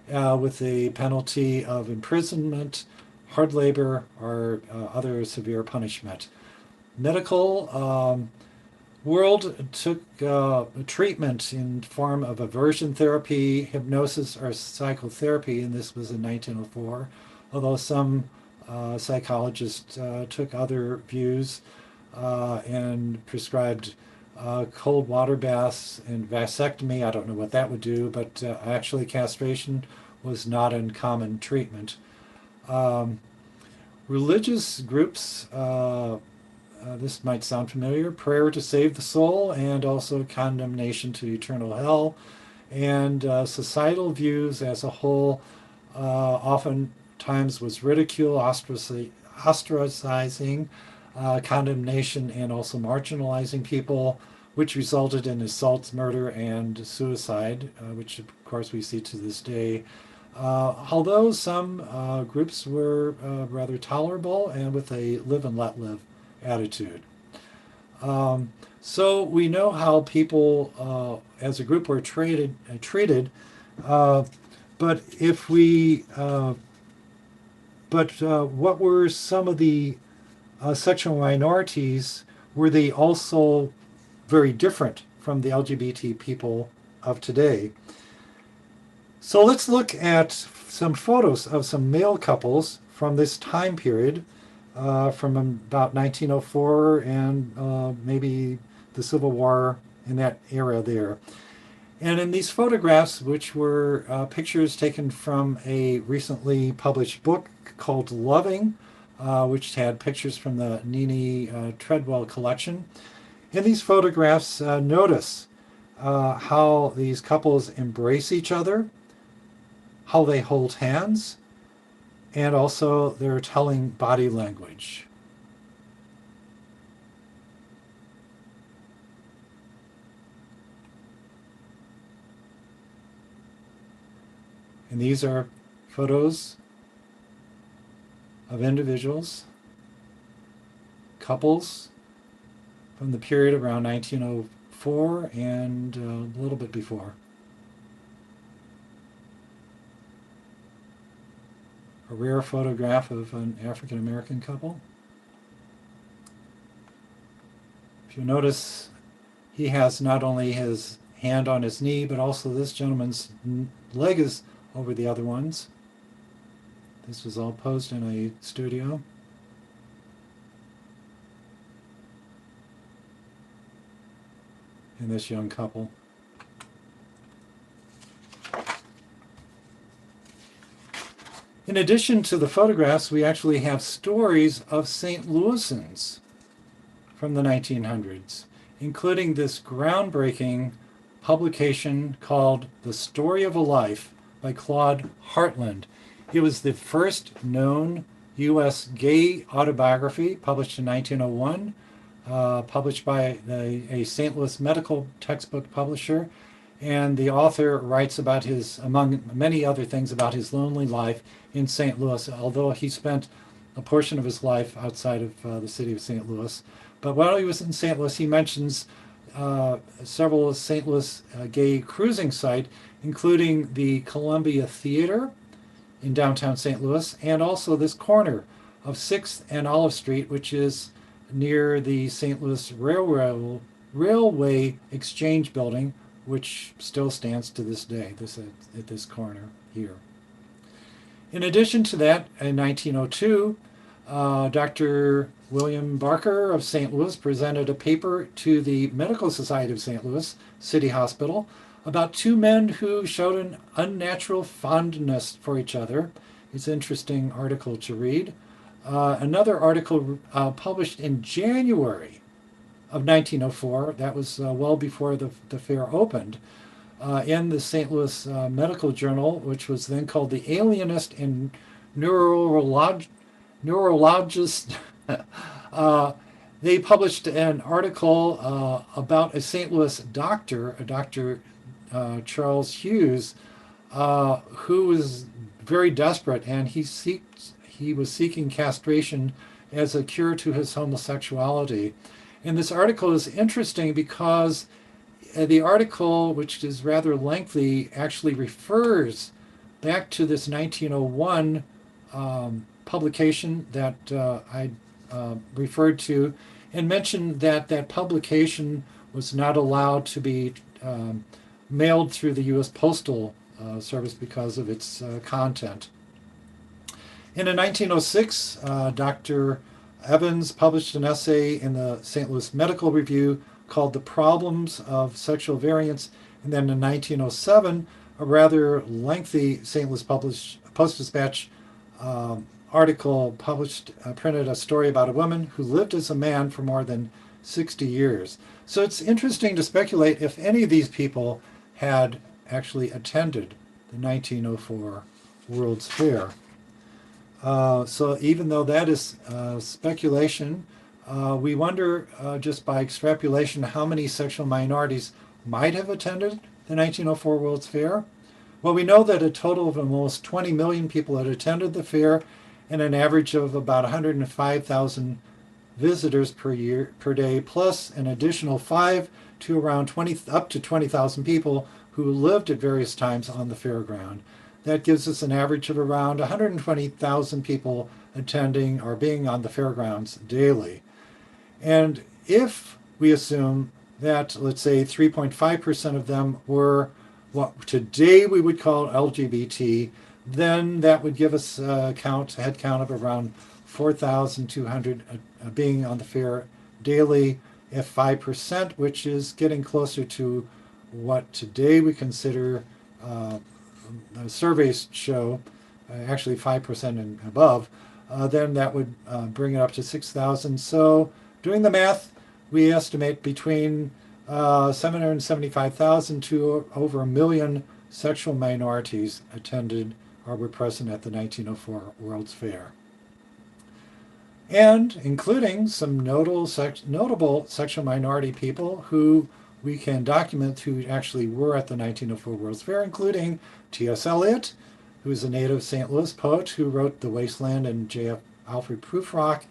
with the penalty of imprisonment, hard labor, or other severe punishment. Medical world took treatment in form of aversion therapy, hypnosis, or psychotherapy, and this was in 1904, although some psychologists took other views and prescribed cold water baths and vasectomy. I don't know what that would do, but actually castration was not uncommon treatment. Religious groups, this might sound familiar, prayer to save the soul and also condemnation to eternal hell, and societal views as a whole oftentimes was ridicule, ostracizing, condemnation, and also marginalizing people, which resulted in assaults, murder, and suicide, which of course we see to this day. Although some groups were rather tolerable and with a live and let live attitude. So we know how people as a group were treated, but if we, what were some of the sexual minorities? Were they also very different from the LGBT people of today? So let's look at some photos of some male couples from this time period, from about 1904 and maybe the Civil War in that era there. And in these photographs, which were pictures taken from a recently published book called Loving, which had pictures from the Nene Treadwell collection. In these photographs, notice how these couples embrace each other, how they hold hands, and also their telling body language. And these are photos of individuals, couples from the period around 1904 and a little bit before. A rare photograph of an African American couple. If you notice, he has not only his hand on his knee, but also this gentleman's leg is over the other one's. This was all posed in a studio. And this young couple. In addition to the photographs, we actually have stories of St. Louisans from the 1900s, including this groundbreaking publication called The Story of a Life by Claude Hartland. It was the first known U.S. gay autobiography, published in 1901, published by a St. Louis medical textbook publisher. And the author writes about his, among many other things, about his lonely life in St. Louis, although he spent a portion of his life outside of the city of St. Louis. But while he was in St. Louis, he mentions several St. Louis gay cruising sites, including the Columbia Theater in downtown St. Louis, and also this corner of 6th and Olive Street, which is near the St. Louis Railway Exchange Building, which still stands to this day, at this corner here. In addition to that, in 1902, Dr. William Barker of St. Louis presented a paper to the Medical Society of St. Louis City Hospital about two men who showed an unnatural fondness for each other. It's an interesting article to read. Another article published in January of 1904, that was well before the fair opened, in the St. Louis Medical Journal, which was then called the Alienist and Neurologist. They published an article about a St. Louis doctor, a Dr. Charles Hughes, who was very desperate, and he was seeking castration as a cure to his homosexuality. And this article is interesting because the article, which is rather lengthy, actually refers back to this 1901 publication that I referred to, and mentioned that that publication was not allowed to be mailed through the U.S. Postal Service because of its content. And in 1906, Dr. Evans published an essay in the St. Louis Medical Review called The Problems of Sexual Variance. And then in 1907, a rather lengthy St. Louis Post-Dispatch article printed a story about a woman who lived as a man for more than 60 years. So it's interesting to speculate if any of these people had actually attended the 1904 World's Fair. So even though that is speculation, we wonder just by extrapolation how many sexual minorities might have attended the 1904 World's Fair. Well, we know that a total of almost 20 million people had attended the fair, and an average of about 105,000 visitors per day, plus an additional 5 to around 20 up to 20,000 people who lived at various times on the fairground. That gives us an average of around 120,000 people attending or being on the fairgrounds daily. And if we assume that, let's say, 3.5% of them were what today we would call LGBT, then that would give us a head count of around 4,200 being on the fair daily. If 5%, which is getting closer to what today we consider surveys show, actually 5% and above, then that would bring it up to 6,000. So doing the math, we estimate between 775,000 to over 1 million sexual minorities attended or were present at the 1904 World's Fair. And including some notable sexual minority people who we can document who actually were at the 1904 World's Fair, including T.S. Eliot, who's a native St. Louis poet who wrote The Wasteland and J.F. Alfred Prufrock.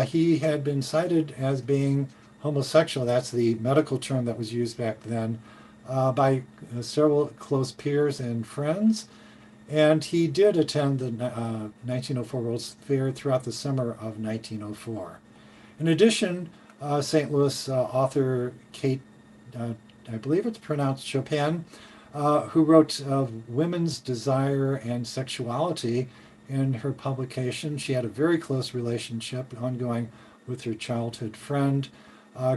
He had been cited as being homosexual, that's the medical term that was used back then, by several close peers and friends. And he did attend the 1904 World's Fair throughout the summer of 1904. In addition, St. Louis author Kate, I believe it's pronounced Chopin, who wrote Women's Desire and Sexuality in her publication. She had a very close relationship ongoing with her childhood friend.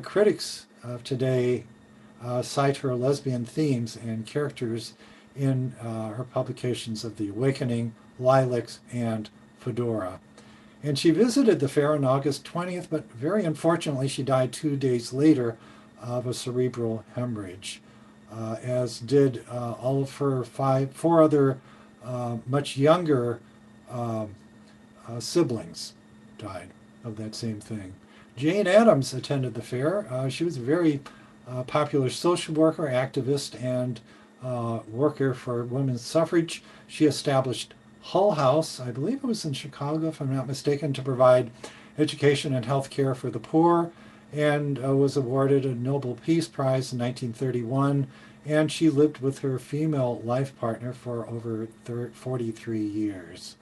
Critics of today cite her lesbian themes and characters in her publications of The Awakening, Lilacs, and Fedora. And she visited the fair on August 20th, but very unfortunately she died 2 days later of a cerebral hemorrhage, as did all of her four other much younger siblings died of that same thing. Jane Addams attended the fair. She was a very popular social worker, activist, and worker for women's suffrage. She established Hull House, I believe it was in Chicago, if I'm not mistaken, to provide education and health care for the poor, and was awarded a Nobel Peace Prize in 1931. And she lived with her female life partner for over 43 years.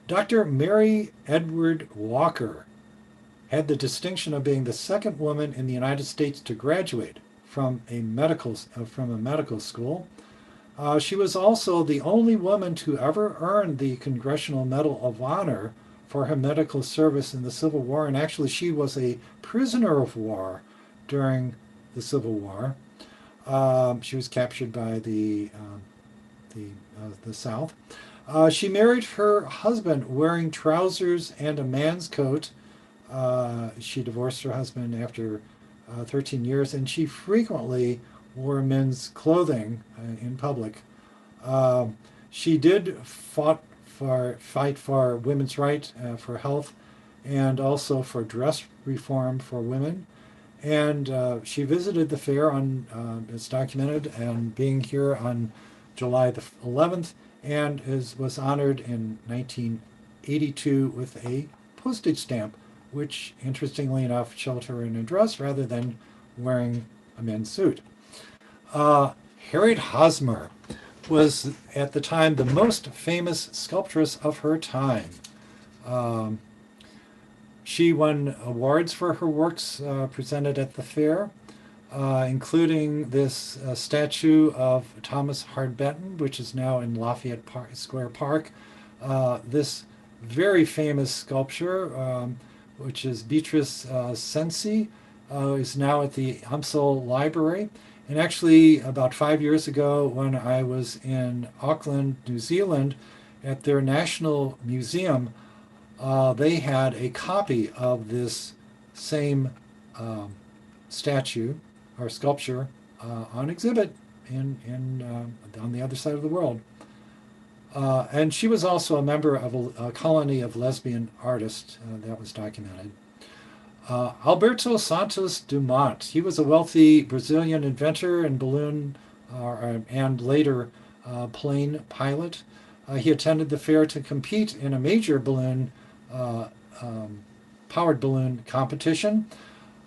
Dr. Mary Edward Walker had the distinction of being the second woman in the United States to graduate from a medical school. She was also the only woman to ever earn the Congressional Medal of Honor for her medical service in the Civil War, and actually she was a prisoner of war during the Civil War. She was captured by the South. She married her husband wearing trousers and a man's coat. She divorced her husband after 13 years, and she frequently wore men's clothing in public. She did fight for women's right, for health, and also for dress reform for women. And she visited the fair it's documented, and being here on July the 11th, and was honored in 1982 with a postage stamp, which, interestingly enough, showed her in a dress rather than wearing a men's suit. Harriet Hosmer was, at the time, the most famous sculptress of her time. She won awards for her works presented at the fair, including this statue of Thomas Hart Benton, which is now in Lafayette Square Park. This very famous sculpture, which is Beatrice Cenci, is now at the Humsel Library. And actually, about 5 years ago, when I was in Auckland, New Zealand, at their National Museum, they had a copy of this same statue or sculpture on exhibit on the other side of the world. And she was also a member of a colony of lesbian artists that was documented. Alberto Santos Dumont, he was a wealthy Brazilian inventor and balloon and later plane pilot. He attended the fair to compete in a major balloon powered balloon competition.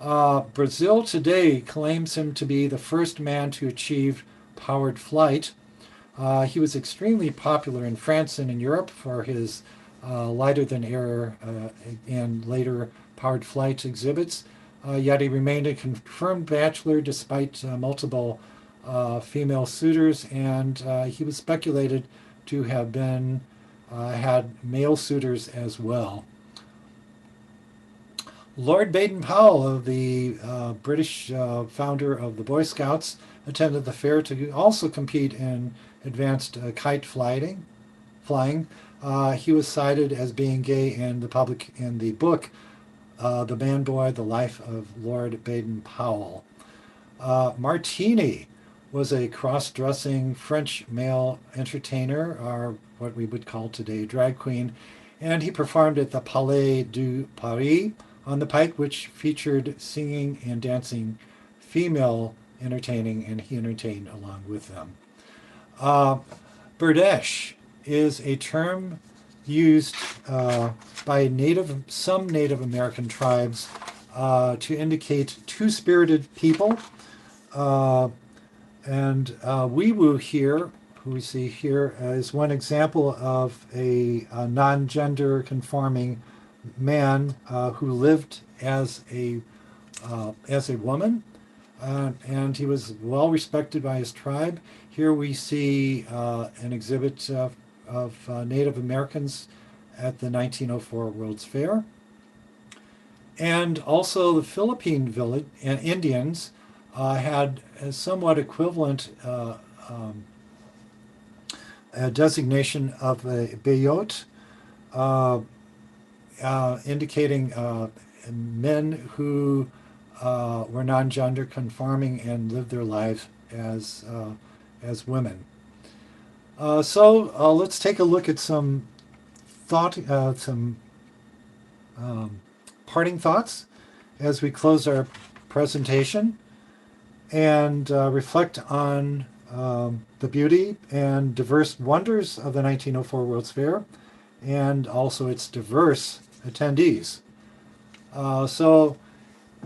Brazil today claims him to be the first man to achieve powered flight. He was extremely popular in France and in Europe for his lighter than air and later powered flight exhibits. Yet he remained a confirmed bachelor despite multiple female suitors, and he was speculated to have been had male suitors as well. Lord Baden-Powell, the British founder of the Boy Scouts, attended the fair to also compete in advanced kite flying. He was cited as being gay in the book The Man Boy, The Life of Lord Baden-Powell. Martini was a cross-dressing French male entertainer, or what we would call today drag queen, and he performed at the Palais de Paris on the Pike, which featured singing and dancing female entertaining, and he entertained along with them. Berdache is a term used by some Native American tribes to indicate two-spirited people. And Weewu here, who we see here, is one example of a non-gender conforming man who lived as a woman, and he was well respected by his tribe. Here we see an exhibit of Native Americans at the 1904 World's Fair. And also the Philippine village and Indians had a somewhat equivalent designation of a Bayot, indicating men who were non-gender conforming and lived their lives as women. So let's take a look at some parting thoughts as we close our presentation and reflect on the beauty and diverse wonders of the 1904 World's Fair and also its diverse attendees. So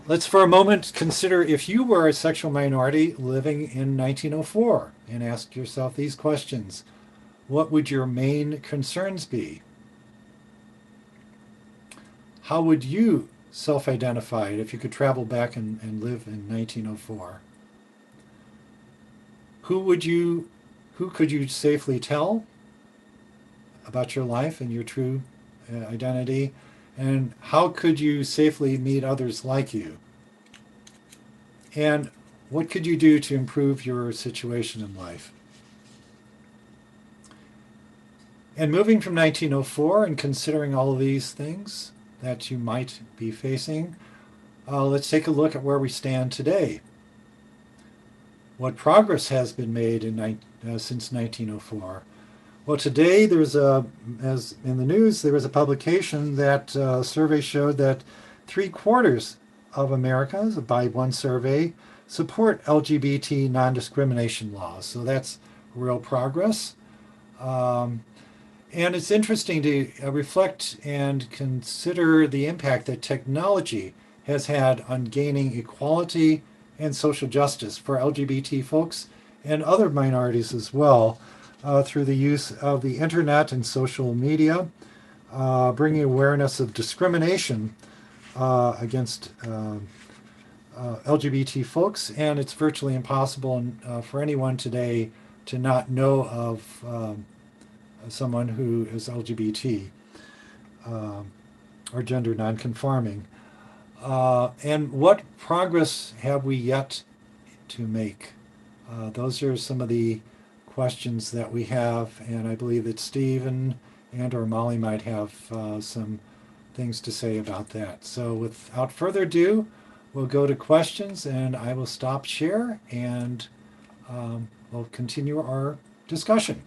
let's for a moment consider if you were a sexual minority living in 1904 and ask yourself these questions. What would your main concerns be? How would you self-identify if you could travel back and live in 1904? who would you, who could you safely tell about your life and your true identity? And how could you safely meet others like you? And what could you do to improve your situation in life? And moving from 1904 and considering all of these things that you might be facing, let's take a look at where we stand today. What progress has been made since 1904? Well, today there's as in the news, there was a publication that survey showed that 3/4 of Americans, by one survey, support LGBT non-discrimination laws. So that's real progress. Um, and it's interesting to reflect and consider the impact that technology has had on gaining equality and social justice for LGBT folks and other minorities as well, through the use of the internet and social media, bringing awareness of discrimination against LGBT folks. And it's virtually impossible for anyone today to not know of someone who is LGBT or gender nonconforming. And what progress have we yet to make? Those are some of the questions that we have, and I believe that Stephen and or Molly might have some things to say about that. So without further ado, we'll go to questions, and I will stop share, and we'll continue our discussion.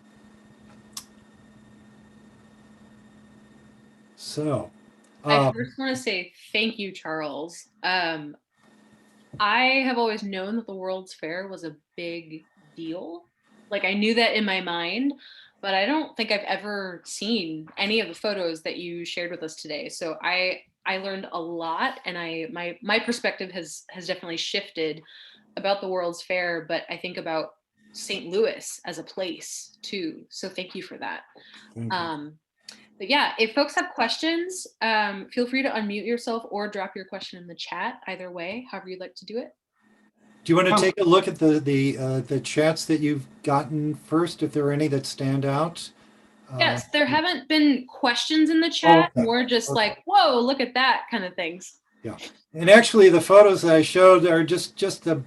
So, I first want to say thank you, Charles. I have always known that the World's Fair was a big deal. Like I knew that in my mind, but I don't think I've ever seen any of the photos that you shared with us today. So I learned a lot, and my perspective has definitely shifted about the World's Fair, but I think about St. Louis as a place too. So thank you for that. thank you. But yeah, if folks have questions, feel free to unmute yourself or drop your question in the chat. Either way, however you'd like to do it. Do you want to take a look at the chats that you've gotten first, if there are any that stand out? Yes, there haven't been questions in the chat, Okay. more just like, whoa, look at that kind of things. Yeah, and actually the photos that I showed are just the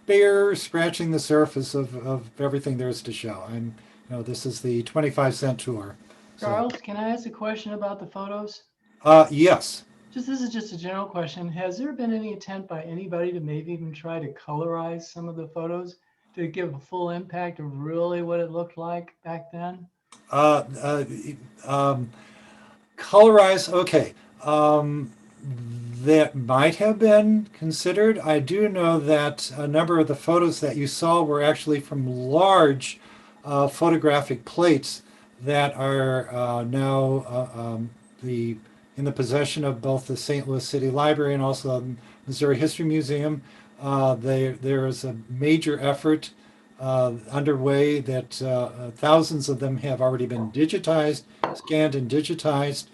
bare scratching the surface of everything there is to show. And this is the 25-cent tour. Charles, can I ask a question about the photos? Yes. This is just a general question. Has there been any attempt by anybody to maybe even try to colorize some of the photos to give a full impact of really what it looked like back then? Colorize, okay. That might have been considered. I do know that a number of the photos that you saw were actually from large photographic plates that are now in the possession of both the St. Louis City Library and also the Missouri History Museum. There is a major effort underway that thousands of them have already been digitized, scanned and digitized.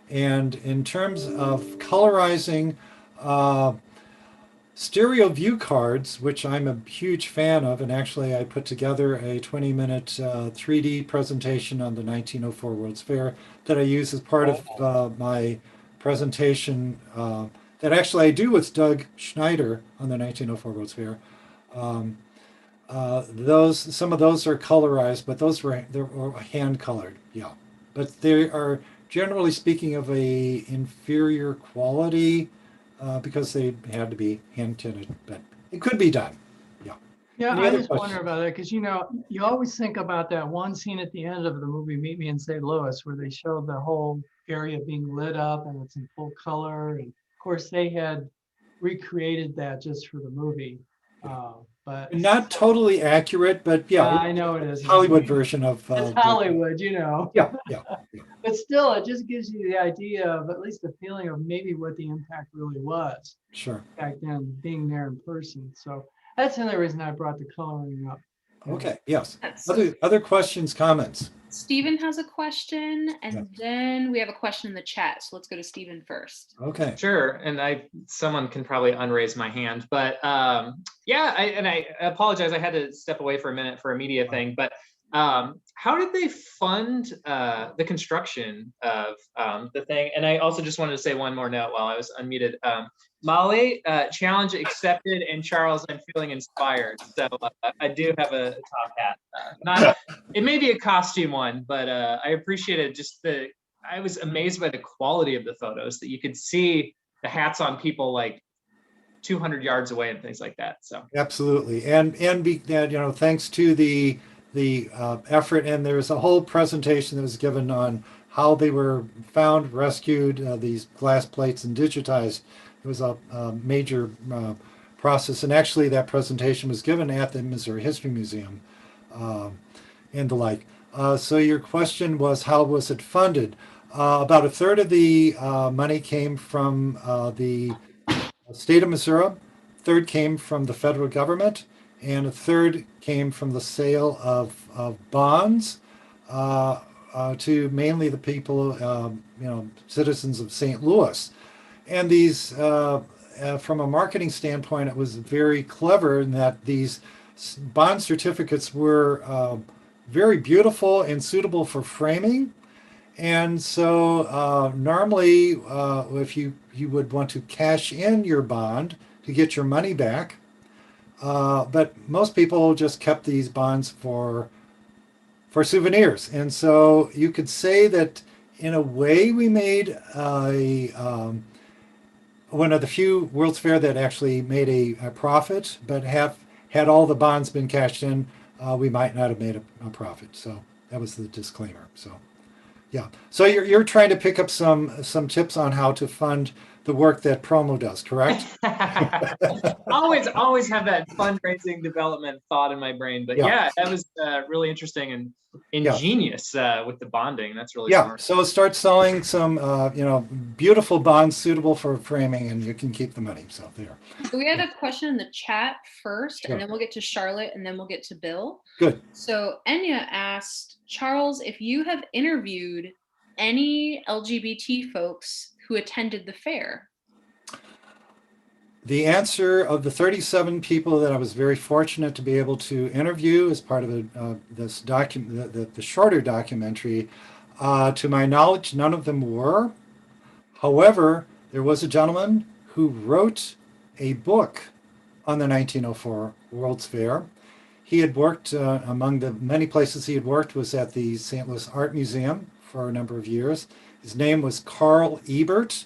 And in terms of colorizing, stereo view cards, which I'm a huge fan of, and actually I put together a 20-minute 3D presentation on the 1904 World's Fair that I use as part of my presentation that actually I do with Doug Schneider on the 1904 World's Fair. Some of those are colorized, but they're hand colored, yeah. But they are generally speaking of a inferior quality because they had to be hand tinted, but it could be done. Yeah. Yeah, Any I other just questions? wonder about that because you always think about that one scene at the end of the movie Meet Me in St. Louis where they showed the whole area being lit up and it's in full color. And of course, they had recreated that just for the movie. But Not totally accurate, but yeah, I know it is. Hollywood version of It's Hollywood, yeah, yeah. But still, it just gives you the idea of at least the feeling of maybe what the impact really was Sure. back then, being there in person. So that's another reason I brought the coloring up. Okay, yes. That's Other questions, comments? Stephen has a question, and Yeah. then we have a question in the chat. So let's go to Stephen first. Okay. Sure, and someone can probably unraise my hand, but yeah, I apologize. I had to step away for a minute for a media thing, but how did they fund the construction of the thing? And I also just wanted to say one more note while I was unmuted. Molly, challenge accepted, and Charles, I'm feeling inspired. So I do have a top hat. Not, it may be a costume one, but I appreciated just I was amazed by the quality of the photos, that you could see the hats on people like 200 yards away and things like that. So Absolutely, and thanks to the effort, and there's a whole presentation that was given on how they were found, rescued, these glass plates, and digitized. It was a major process, and actually that presentation was given at the Missouri History Museum and the like. So your question was, how was it funded? About a third of the money came from the state of Missouri, a third came from the federal government, and a third came from the sale of bonds to mainly the people, citizens of St. Louis. And these, from a marketing standpoint, it was very clever in that these bond certificates were very beautiful and suitable for framing. And so normally, if you would want to cash in your bond to get your money back, but most people just kept these bonds for souvenirs. And so you could say that in a way we made one of the few World's Fair that actually made a profit, but had all the bonds been cashed in, we might not have made a profit. So that was the disclaimer. So. Yeah. So you're trying to pick up some tips on how to fund the work that Promo does, correct? always have that fundraising development thought in my brain. But yeah, that was really interesting and ingenious with the bonding. That's really smart. So start selling some beautiful bonds suitable for framing, and you can keep the money. So there. So we had a question in the chat first, and then we'll get to Charlotte, and then we'll get to Bill. Good. So Enya asked, Charles, if you have interviewed any LGBT folks who attended the fair? The answer of the 37 people that I was very fortunate to be able to interview as part of this document, the shorter documentary, to my knowledge, none of them were. However, there was a gentleman who wrote a book on the 1904 World's Fair. He had worked, among the many places he had worked was at the St. Louis Art Museum for a number of years. His name was Carl Ebert.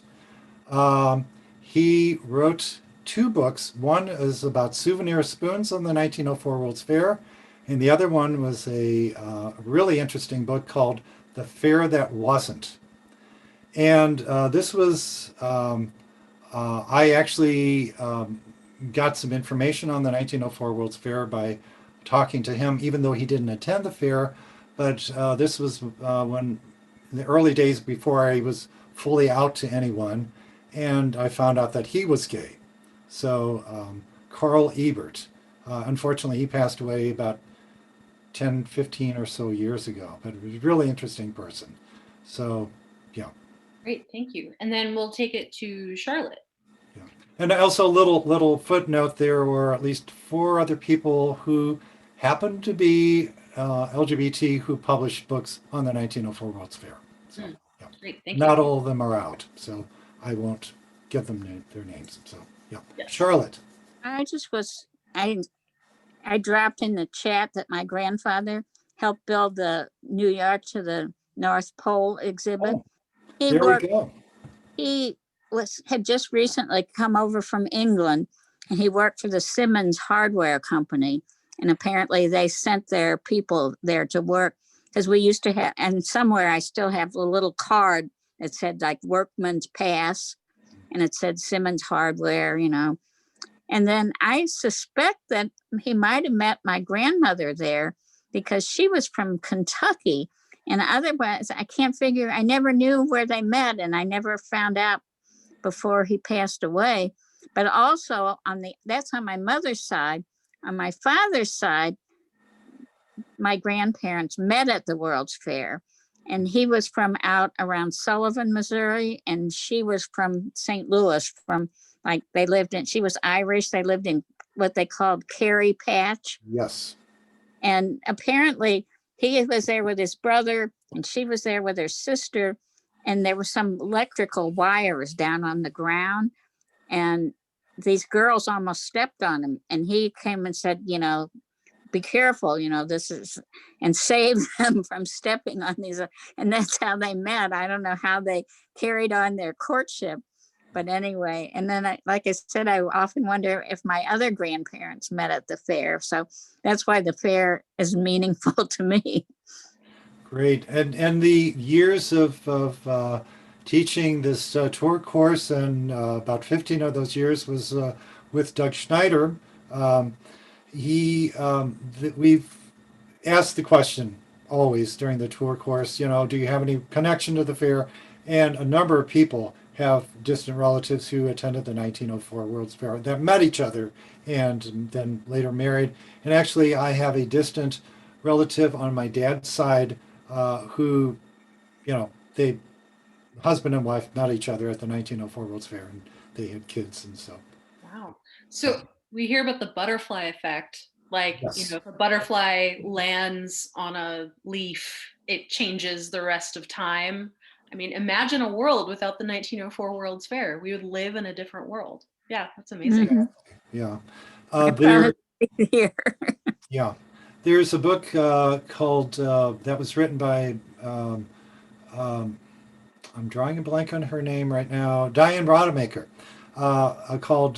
He wrote 2 books. One is about souvenir spoons on the 1904 World's Fair, and the other one was a really interesting book called The Fair That Wasn't. And this was, I actually got some information on the 1904 World's Fair by talking to him, even though he didn't attend the fair. But this was when in the early days before I was fully out to anyone, and I found out that he was gay. So Carl Ebert, unfortunately, he passed away about 10, 15 or so years ago, but he was a really interesting person. So, yeah. Great, thank you. And then we'll take it to Charlotte. Yeah. And also a little footnote, there were at least 4 other people who happened to be LGBT who published books on the 1904 World's Fair. So, yeah. Great, thank you. Not all of them are out, so I won't give them their names. So, yeah. Yes. Charlotte. I dropped in the chat that my grandfather helped build the New York to the North Pole exhibit. Oh, we go. He had just recently come over from England, and he worked for the Simmons Hardware Company. And apparently they sent their people there to work, because we used to have, and somewhere I still have a little card that said like Workman's Pass, and it said Simmons Hardware, And then I suspect that he might have met my grandmother there, because she was from Kentucky. And otherwise, I never knew where they met, and I never found out before he passed away. But also that's on my mother's side. On my father's side, my grandparents met at the World's Fair. And he was from out around Sullivan, Missouri, and she was from St. Louis, from like they lived in, she was Irish. They lived in what they called Kerry Patch. Yes. And apparently he was there with his brother and she was there with her sister. And there were some electrical wires down on the ground. And these girls almost stepped on him. And he came and said, you know, be careful, you know, this is, and save them from stepping on these. And that's how they met. I don't know how they carried on their courtship. But anyway, and then like I said, I often wonder if my other grandparents met at the fair. So that's why the fair is meaningful to me. Great. And the years of teaching this tour course, and about 15 of those years was with Doug Schneider. We've asked the question always during the tour course, you know, do you have any connection to the fair? And a number of people have distant relatives who attended the 1904 World's Fair that met each other and then later married. And actually, I have a distant relative on my dad's side who, you know, they husband and wife met each other at the 1904 World's Fair, and they had kids, and so. Wow. So we hear about the butterfly effect. Like, Yes. you know, if a butterfly lands on a leaf, it changes the rest of time. I mean, imagine a world without the 1904 World's Fair. We would live in a different world. Yeah, that's amazing. Mhm. Yeah. I There, promise here. yeah. There's a book called, that was written by, I'm drawing a blank on her name right now, Diane Rodemaker, called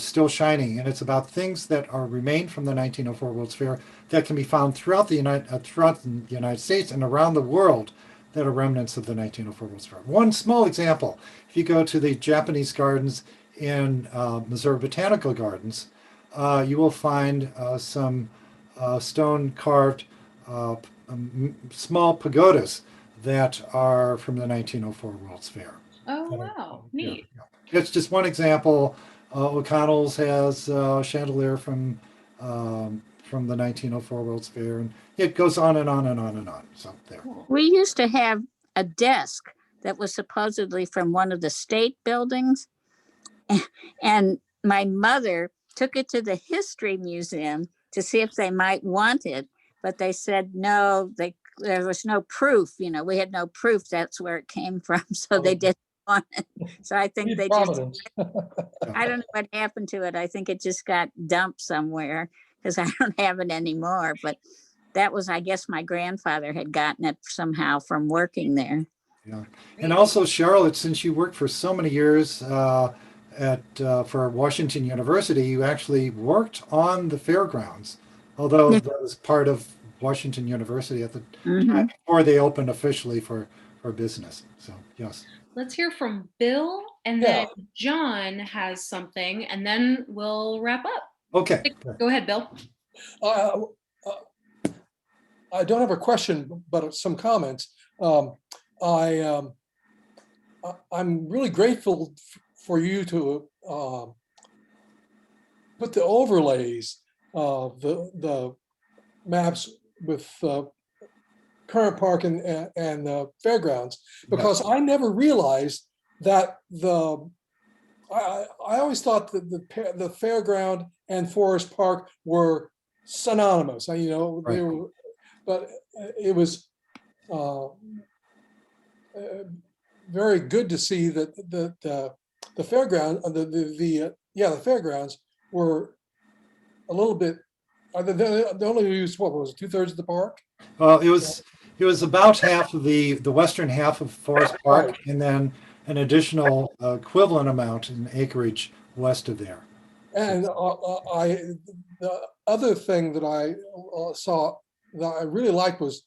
Still Shining. And it's about things that are remained from the 1904 World's Fair that can be found throughout the United States and around the world that are remnants of the 1904 World's Fair. One small example, if you go to the Japanese gardens in Missouri Botanical Gardens, you will find some stone carved small pagodas that are from the 1904 World's Fair. Oh, wow. Neat. Yeah. It's just one example. O'Connell's has a chandelier from the 1904 World's Fair, and it goes on and on and on and on. So there. Cool. We used to have a desk that was supposedly from one of the state buildings. And my mother took it to the History Museum to see if they might want it. But they said, no, there was no proof. You know, we had no proof that's where it came from. So they didn't want it. So I think they just, I don't know what happened to it. I think it just got dumped somewhere because I don't have it anymore. But that was, I guess my grandfather had gotten it somehow from working there. Yeah. And also, Charlotte, since you worked for so many years for Washington University, you actually worked on the fairgrounds, although that was part of Washington University at the time before they opened officially for business. So, yes. Let's hear from Bill, and then John has something, and then we'll wrap up. Okay. Go ahead, Bill. I don't have a question, but some comments. I'm really grateful for you to put the overlays of the maps with current park and the fairgrounds, because I never realized that I always thought that the fairground and Forest Park were synonymous. You know, they were, but it was very good to see that the fairground, the fairgrounds were a little bit. They only used, what was it, 2/3 of the park? Well, it was about half of the western half of Forest Park, and then an additional equivalent amount in acreage west of there. And the other thing that I saw that I really liked was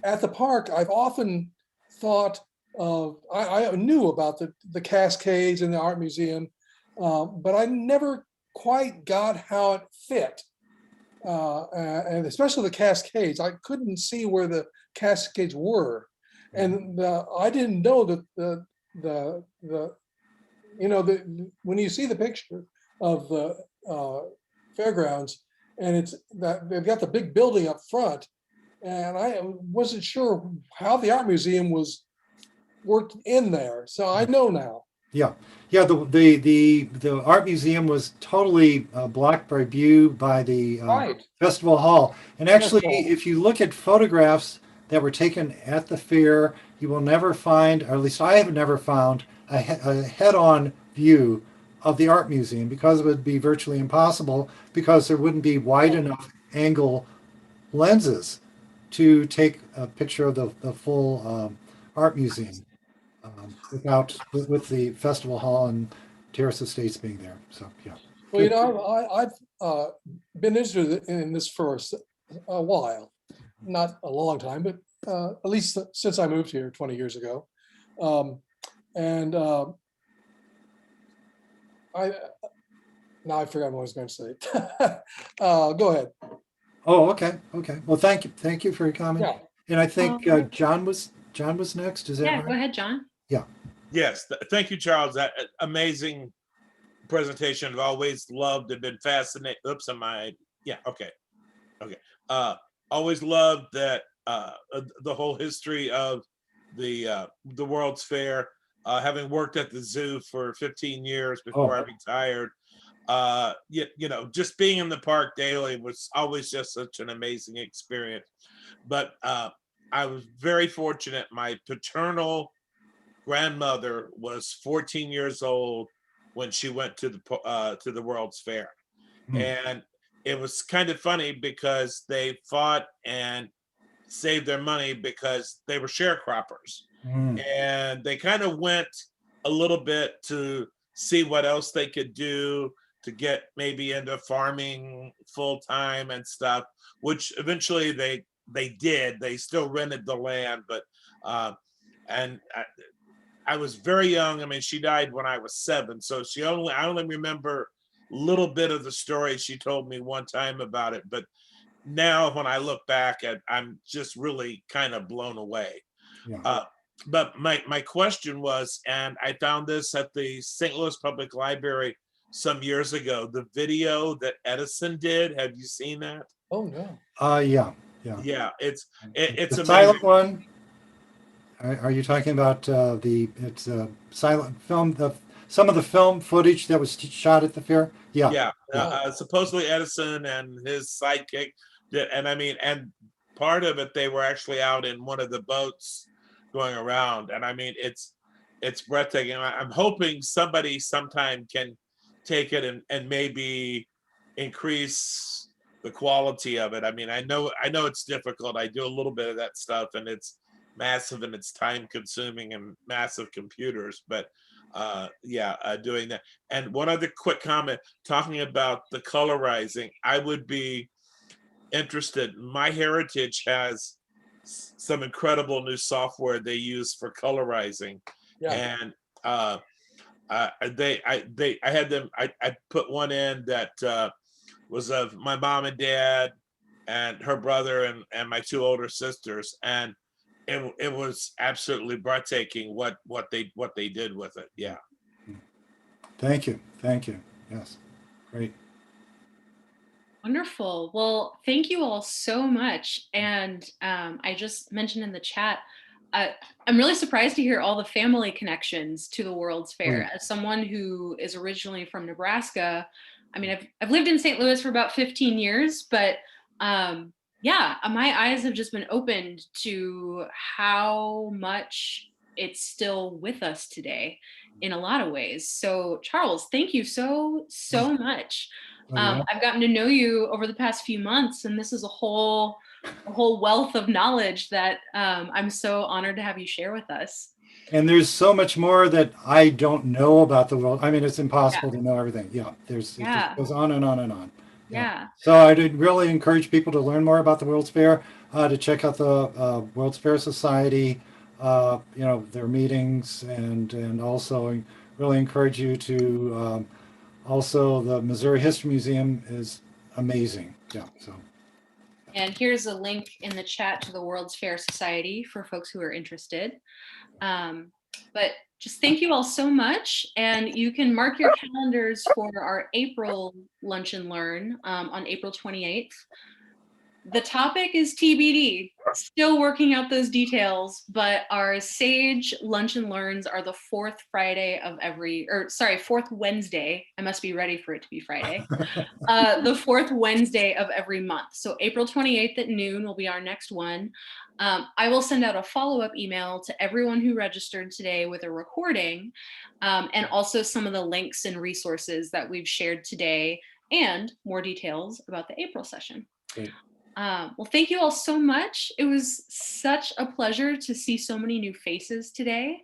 at the park. I've often thought of, I knew about the Cascades and the art museum, but I never quite got how it fit. And especially the Cascades, I couldn't see where the Cascades were, and I didn't know that when you see the picture of the fairgrounds, and it's that they've got the big building up front, and I wasn't sure how the art museum was worked in there. So I know now. Yeah, yeah. The art museum was totally blocked by view by the Right. festival hall. And actually, Festival. if you look at photographs that were taken at the fair, you will never find, or at least I have never found, a head-on view of the art museum, because it would be virtually impossible, because there wouldn't be wide enough angle lenses to take a picture of the full art museum with the festival hall and Terrace Estates being there. So yeah. Well, you Good. know, I've been interested in this for a while, not a long time, but at least since I moved here 20 years ago. And I now I forgot what I was going to say. Go ahead. Oh, okay, okay. Well, thank you for your comment. Yeah. And I think Alright. John was next. Is that Yeah, right? go ahead, John. Yeah. Yes, thank you, Charles. That amazing presentation. I've always loved and been fascinated. Oops, yeah, okay. Okay. Always loved that the whole history of the World's Fair. Having worked at the zoo for 15 years before I retired, you know, just being in the park daily was always just such an amazing experience. But I was very fortunate. My paternal grandmother was 14 years old when she went to the World's Fair. And it was kind of funny because they fought and saved their money because they were sharecroppers. And they kind of went a little bit to see what else they could do to get maybe into farming full time and stuff, which eventually they did. They still rented the land, but and I was very young. I mean, she died when I was 7, so I only remember a little bit of the story she told me one time about it. But now when I look back I'm just really kind of blown away. Yeah. But my question was, and I found this at the St. Louis Public Library some years ago, the video that Edison did. Have you seen that? Oh no. Yeah. Yeah, it's The amazing. silent one. Are you talking about it's silent film? Some of the film footage that was shot at the fair. Yeah. Yeah. Supposedly Edison and his sidekick did, and I mean, and part of it they were actually out in one of the boats going around, and I mean it's breathtaking. I'm hoping somebody sometime can take it and maybe increase the quality of it. I mean, I know it's difficult. I do a little bit of that stuff, and it's massive and it's time consuming and massive computers, but doing that. And one other quick comment, talking about the colorizing, I would be interested. My Heritage has some incredible new software they use for colorizing. Yeah. And I put one in that was of my mom and dad and her brother and my 2 older sisters, and it was absolutely breathtaking what they did with it. Yeah. Thank you. Yes, great. Wonderful. Well, thank you all so much. And I just mentioned in the chat, I'm really surprised to hear all the family connections to the World's Fair. As someone who is originally from Nebraska, I mean, I've lived in St. Louis for about 15 years, but yeah, my eyes have just been opened to how much it's still with us today in a lot of ways. So Charles, thank you so much. I've gotten to know you over the past few months, and this is a whole wealth of knowledge that I'm so honored to have you share with us. And there's so much more that I don't know about the world. I mean, it's impossible to know everything. Yeah, it just goes on and on and on. Yeah. So I'd really encourage people to learn more about the World's Fair, to check out the World's Fair Society, their meetings, and also really encourage you to also the Missouri History Museum is amazing. Yeah. So. And here's a link in the chat to the World's Fair Society for folks who are interested. But just thank you all so much. And you can mark your calendars for our April Lunch and Learn on April 28th. The topic is TBD. Still working out those details, but our SAGE Lunch and Learns are the fourth Wednesday. I must be ready for it to be Friday. The fourth Wednesday of every month. So April 28th at noon will be our next one. I will send out a follow-up email to everyone who registered today with a recording, and also some of the links and resources that we've shared today and more details about the April session. Great. Well, thank you all so much. It was such a pleasure to see so many new faces today,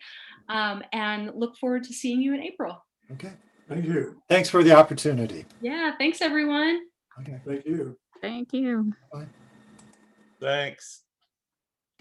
and look forward to seeing you in April. Okay. Thank you. Thanks for the opportunity. Yeah, thanks everyone. Okay. Thank you. Thank you. Thanks.